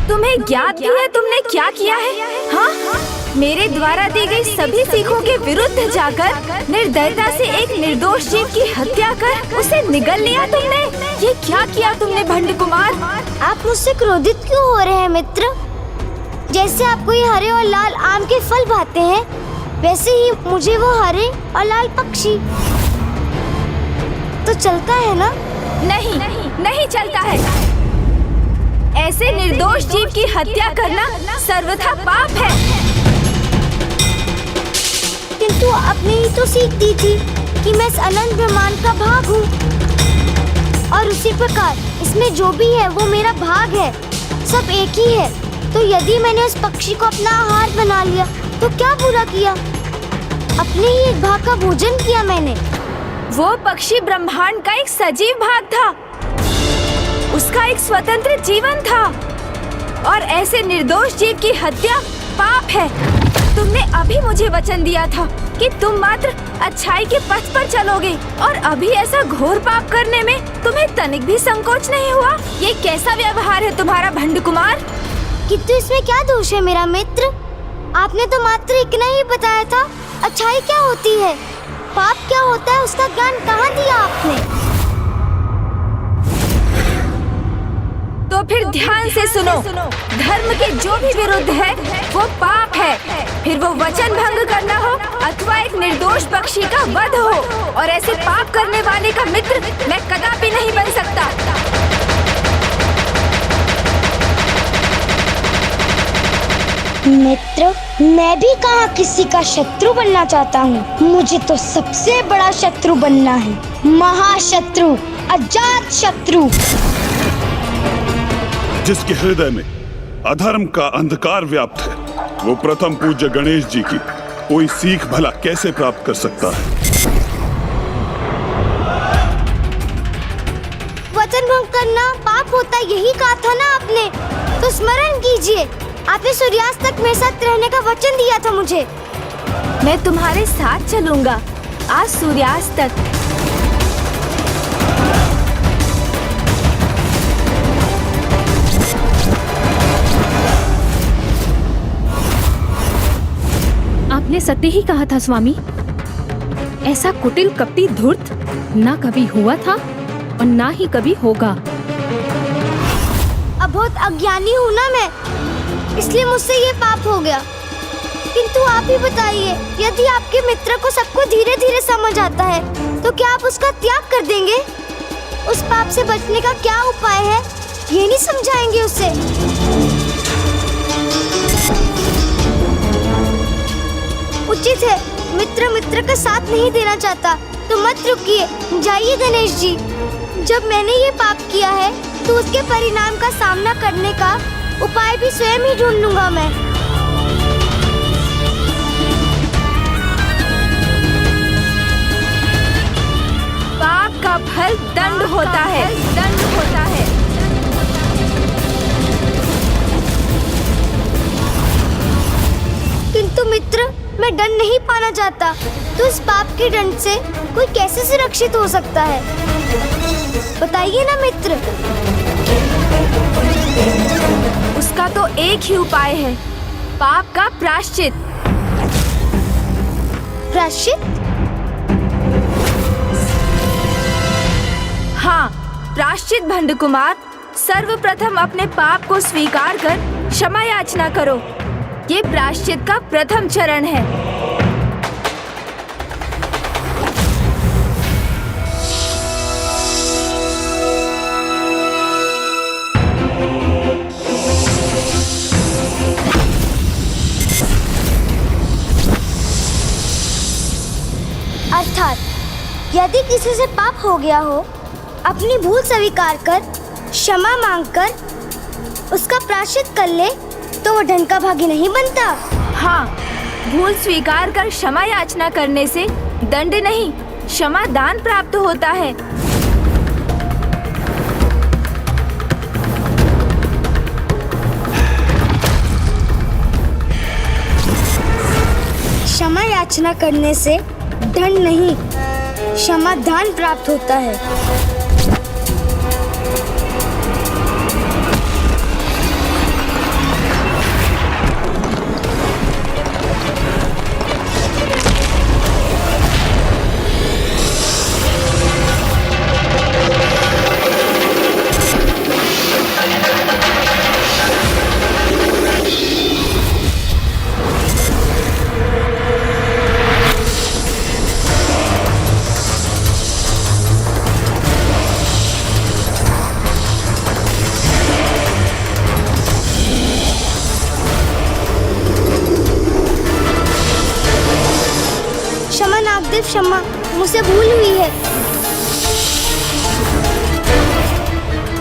तुम्हें ज्ञात भी है तुमने क्या किया है? हाँ? मेरे द्वारा दी गई सभी सीखों के विरुद्ध जाकर निर्दयता से एक निर्दोष जीव की हत्या कर उसे निगल लिया तुमने। ये क्या किया तुमने भंड कुमार? आप मुझसे क्रोधित क्यों हो रहे हैं मित्र? जैसे आपको ये हरे और लाल आम के फल भाते हैं, वैसे ही मुझे वो हरे और लाल पक्षी तो चलता है ना? नहीं, नहीं चलता है। ऐसे निर्दोष जीव की हत्या करना सर्वथा पाप है। किंतु आपने ही तो सीख दी थी कि मैं इस अनंत ब्रह्मांड का भाग हूँ, और उसी प्रकार इसमें जो भी है वो मेरा भाग है, सब एक ही है। तो यदि मैंने उस पक्षी को अपना आहार बना लिया तो क्या बुरा किया? अपने ही एक भाग का भोजन किया मैंने। वो पक्षी ब्रह्मांड का एक सजीव भाग था, उसका एक स्वतंत्र जीवन था, और ऐसे निर्दोष जीव की हत्या पाप है। तुमने अभी मुझे वचन दिया था कि तुम मात्र अच्छाई के पथ पर चलोगे, और अभी ऐसा घोर पाप करने में तुम्हें तनिक भी संकोच नहीं हुआ। ये कैसा व्यवहार है तुम्हारा भंड कुमार? किंतु इसमें क्या दोष है मेरा मित्र? आपने तो मात्र इतना ही बताया था अच्छाई क्या होती है, पाप क्या होता है, उसका ज्ञान कहाँ दिया आपने? तो फिर ध्यान से सुनो, धर्म के जो भी विरुद्ध है वो पाप है। फिर वो वचन भंग करना हो अथवा एक निर्दोष पक्षी का वध हो, और ऐसे पाप करने वाले का मित्र मैं कदापि नहीं बन सकता। मित्र, मैं भी कहाँ किसी का शत्रु बनना चाहता हूँ। मुझे तो सबसे बड़ा शत्रु बनना है, महाशत्रु, अजात शत्रु। जिसके हृदय में अधर्म का अंधकार व्याप्त है, वो प्रथम पूज्य गणेश जी की कोई सीख भला कैसे प्राप्त कर सकता है? वचन भंग करना पाप होता, यही कहा था ना आपने? तो स्मरण कीजिए, आपने सूर्यास्त तक मेरे साथ रहने का वचन दिया था मुझे। मैं तुम्हारे साथ चलूंगा आज सूर्यास्त तक। आपने सत्य ही कहा था स्वामी। ऐसा कुटिल कपटी धूर्त ना कभी हुआ था और ना ही कभी होगा। अब बहुत अज्ञानी हूँ ना मैं, इसलिए मुझसे ये पाप हो गया। किंतु आप ही बताइए, यदि आपके मित्र को सबको धीरे धीरे समझ आता है तो क्या आप उसका त्याग कर देंगे? उस पाप से बचने का क्या उपाय है, ये नहीं समझाएंगे उसे? उचित है, मित्र मित्र का साथ नहीं देना चाहता तो मत रुकिए, जाइए गणेश जी। जब मैंने ये पाप किया है तो उसके परिणाम का सामना करने का उपाय भी स्वयं ही ढूंढ लूंगा मैं। पाप का फल दंड होता है, दंड होता है। किंतु मित्र, मैं दंड नहीं पाना चाहता, तो इस पाप के दंड से कोई कैसे सुरक्षित हो सकता है? बताइए ना मित्र। उसका तो एक ही उपाय है, पाप का प्रायश्चित। प्रायश्चित? हाँ, प्रायश्चित भंड कुमार। सर्वप्रथम अपने पाप को स्वीकार कर क्षमा याचना करो। ये प्रायश्चित का प्रथम चरण है। अर्थात यदि किसी से पाप हो गया हो, अपनी भूल स्वीकार कर क्षमा मांगकर उसका प्रायश्चित कर ले तो वो ढंग का भागी नहीं बनता। हाँ, भूल स्वीकार कर क्षमा याचना करने से दंड नहीं, क्षमा दान प्राप्त होता है। क्षमा याचना करने से दंड नहीं, क्षमा दान प्राप्त होता है। क्षमा, मुझसे भूल हुई है।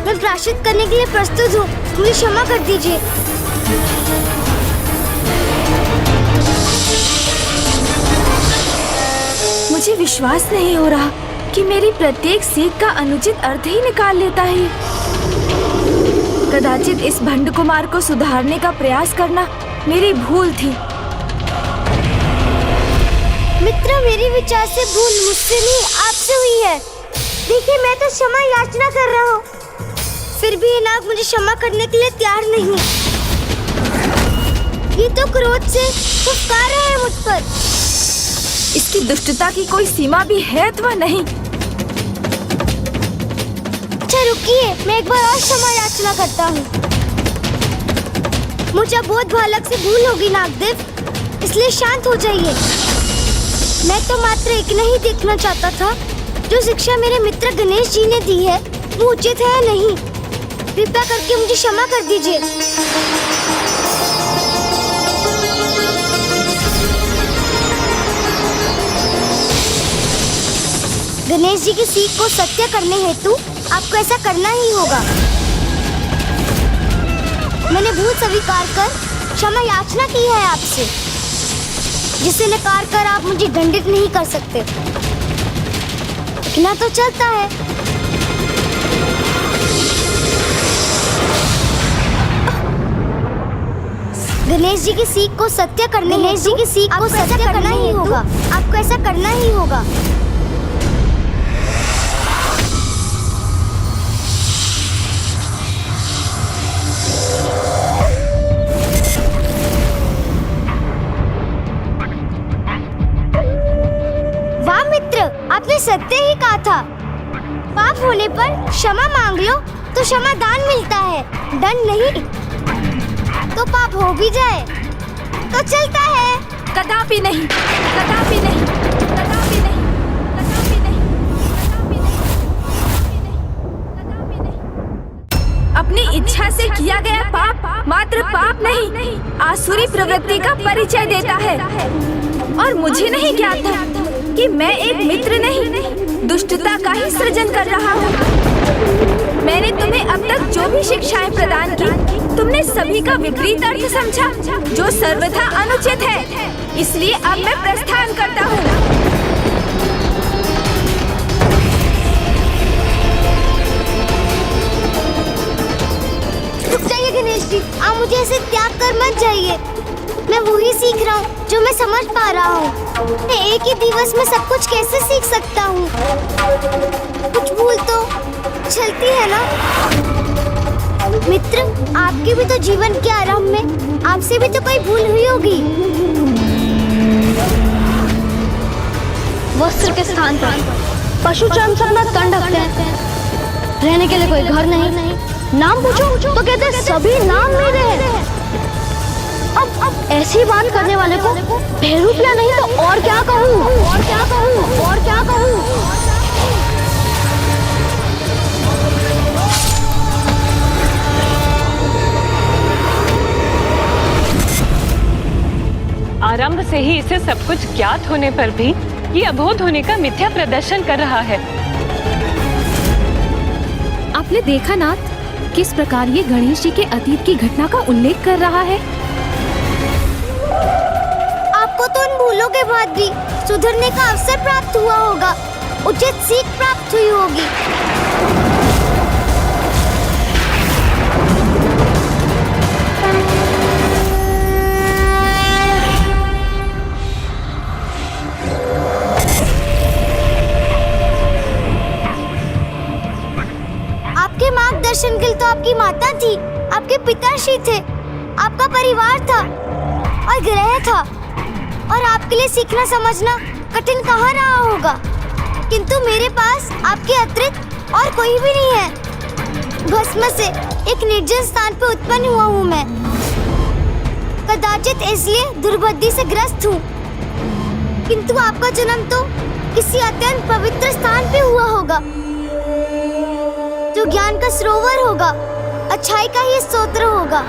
मैं प्रायश्चित करने के लिए प्रस्तुत हूँ, मुझे क्षमा कर दीजिए। मुझे विश्वास नहीं हो रहा कि मेरी प्रत्येक सीख का अनुचित अर्थ ही निकाल लेता है। कदाचित इस भंड कुमार को सुधारने का प्रयास करना मेरी भूल थी। मित्र, मेरी विचार से भूल मुझसे नहीं, आपसे हुई है। देखिए, मैं तो क्षमा याचना कर रहा हूँ, फिर भी ये नाग मुझे क्षमा करने के लिए तैयार नहीं। ये तो क्रोध से फुफकार रहा है मुझ पर। इसकी दुष्टता की कोई सीमा भी है अथवा नहीं। अच्छा रुकिए, मैं एक बार और क्षमा याचना करता हूँ। मुझे बोध बालक से भूल होगी नागदेव, इसलिए शांत हो जाइए। मैं तो मात्र एक नहीं देखना चाहता था, जो शिक्षा मेरे मित्र गणेश जी ने दी है वो उचित है या नहीं। कृपया करके मुझे क्षमा कर दीजिए। गणेश जी की सीख को सत्य करने हेतु आपको ऐसा करना ही होगा। मैंने भूल स्वीकार कर क्षमा याचना की है आपसे, जिसे नकार कर आप मुझे दंडित नहीं कर सकते। इतना तो चलता है। गणेश जी की सीख को सत्य करने करना ही होगा। आपको ऐसा करना ही होगा। वाह मित्र, आपने सत्य ही कहा था। पाप होने पर क्षमा मांग लो तो क्षमा दान मिलता है, दंड नहीं। तो पाप हो भी जाए तो चलता है। कदापि नहीं, कदापि नहीं, कदापि नहीं, कदापि नहीं, कदापि नहीं। अपनी इच्छा से किया गया पाप मात्र पाप नहीं, आसुरी प्रवृत्ति का परिचय देता है। और मुझे नहीं ज्ञात था कि मैं एक मित्र नहीं, दुष्टता का ही सृजन कर रहा हूँ। मैंने तुम्हें अब तक जो भी शिक्षाएं प्रदान की, तुमने सभी का विपरीत अर्थ समझा, जो सर्वथा अनुचित है। इसलिए अब मैं प्रस्थान करता हूँ। रुक जाइए गणेश जी, आप मुझे ऐसे त्याग कर मत जाइए। मैं वही सीख रहा हूँ जो मैं समझ पा रहा हूँ। मैं एक ही दिवस में सब कुछ कैसे सीख सकता हूँ? कुछ भूल तो चलती है ना। मित्र, आपके भी तो जीवन के आरंभ में आपसे भी तो कोई भूल हुई होगी। वस्त्र के स्थान पर पशु चर्म से अपना तन ढकते हैं। रहने के लिए कोई घर नहीं। नाम पूछो तो कहते हैं सभी नाम मेरे हैं। अब ऐसी बात करने वाले को बेरूपिया नहीं तो और क्या कहूँ? और क्या कहूँ? और क्या कहूँ? आरंभ से ही इसे सब कुछ ज्ञात होने पर भी ये अबोध होने का मिथ्या प्रदर्शन कर रहा है। आपने देखा नाथ, किस प्रकार ये गणेश जी के अतीत की घटना का उल्लेख कर रहा है। आपको तो उन भूलों के बाद भी सुधरने का अवसर प्राप्त हुआ होगा, उचित सीख प्राप्त हुई होगी। आपके मार्गदर्शन के लिए तो आपकी माता थी, आपके पिताश्री थे, आपका परिवार था और ग्रह था, और आपके लिए सीखना समझना कठिन कहाँ रहा होगा। किंतु मेरे पास आपके अतिरिक्त और कोई भी नहीं है। भस्म से एक निर्जन स्थान पर उत्पन्न हुआ हूँ मैं। कदाचित इसलिए दुर्बुद्धि से ग्रस्त हूँ, किंतु आपका जन्म तो किसी अत्यंत पवित्र स्थान पे हुआ होगा, जो ज्ञान का सरोवर होगा, अच्छाई का ही स्तोत्र होगा।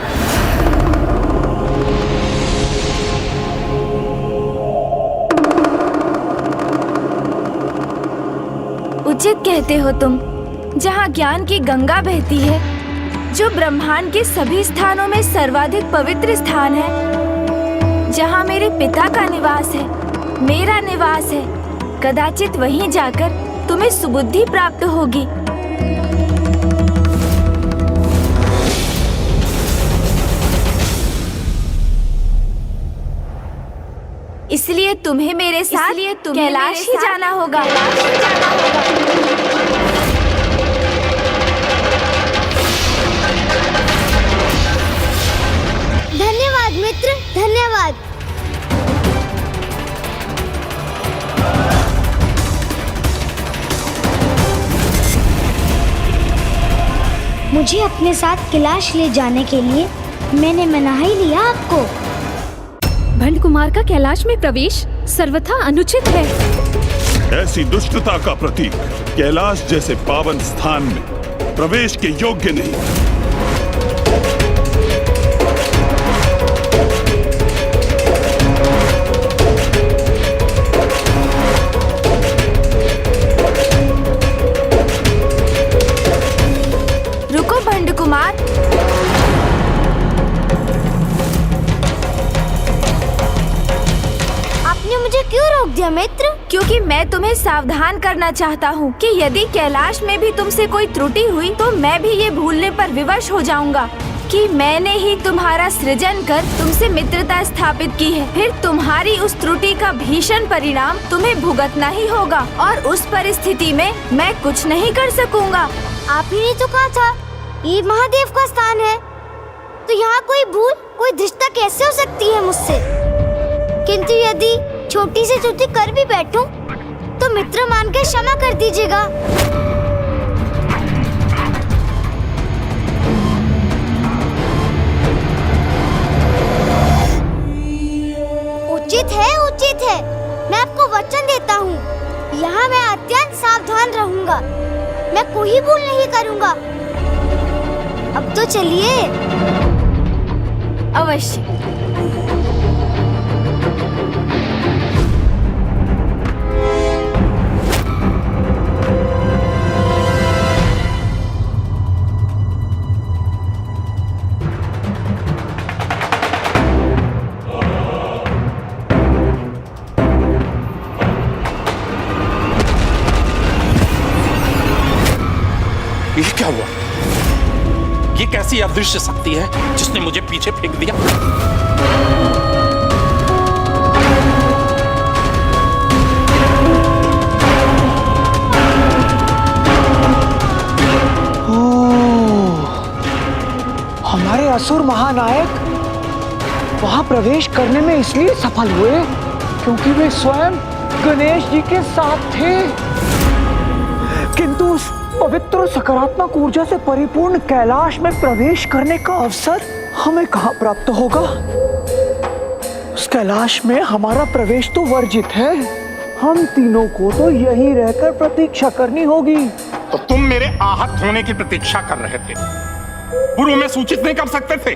उचित कहते हो तुम। जहाँ ज्ञान की गंगा बहती है, जो ब्रह्मांड के सभी स्थानों में सर्वाधिक पवित्र स्थान है, जहाँ मेरे पिता का निवास है, मेरा निवास है, कदाचित वहीं जाकर तुम्हें सुबुद्धि प्राप्त होगी। इसलिए तुम्हें मेरे साथ कैलाश ही जाना होगा। धन्यवाद मित्र, धन्यवाद। मुझे अपने साथ कैलाश ले जाने के लिए मैंने मना ही लिया आपको। भंड कुमार का कैलाश में प्रवेश सर्वथा अनुचित है। ऐसी दुष्टता का प्रतीक कैलाश जैसे पावन स्थान में प्रवेश के योग्य नहीं। रुको भंड कुमार, मुझे क्यों रोक दिया मित्र? क्योंकि मैं तुम्हें सावधान करना चाहता हूँ कि यदि कैलाश में भी तुमसे कोई त्रुटि हुई तो मैं भी ये भूलने पर विवश हो जाऊंगा कि मैंने ही तुम्हारा सृजन कर तुमसे मित्रता स्थापित की है। फिर तुम्हारी उस त्रुटि का भीषण परिणाम तुम्हें भुगतना ही होगा और उस परिस्थिति में मैं कुछ नहीं कर सकूंगा। आप ही ने तो कहा था ये महादेव का स्थान है, तो यहाँ कोई भूल, कोई धृष्टता कैसे हो सकती है मुझसे? किंतु यदि छोटी से छोटी कर भी बैठूं, तो मित्र मान के क्षमा कर दीजिएगा। उचित है, उचित है। मैं आपको वचन देता हूँ, यहाँ मैं अत्यंत सावधान रहूंगा। मैं कोई भूल नहीं करूंगा। अब तो चलिए। अवश्य। ये क्या हुआ? ये कैसी अदृश्य शक्ति है जिसने मुझे पीछे फेंक दिया? हमारे असुर महानायक वहां प्रवेश करने में इसलिए सफल हुए क्योंकि वे स्वयं गणेश जी के साथ थे। किंतु उस पवित्र सकारात्मक ऊर्जा से परिपूर्ण कैलाश में प्रवेश करने का अवसर हमें कहाँ प्राप्त होगा? उस कैलाश में हमारा प्रवेश तो वर्जित है। हम तीनों को तो यहीं रहकर प्रतीक्षा करनी होगी। तो तुम मेरे आहत होने की प्रतीक्षा कर रहे थे, पूर्व में सूचित नहीं कर सकते थे?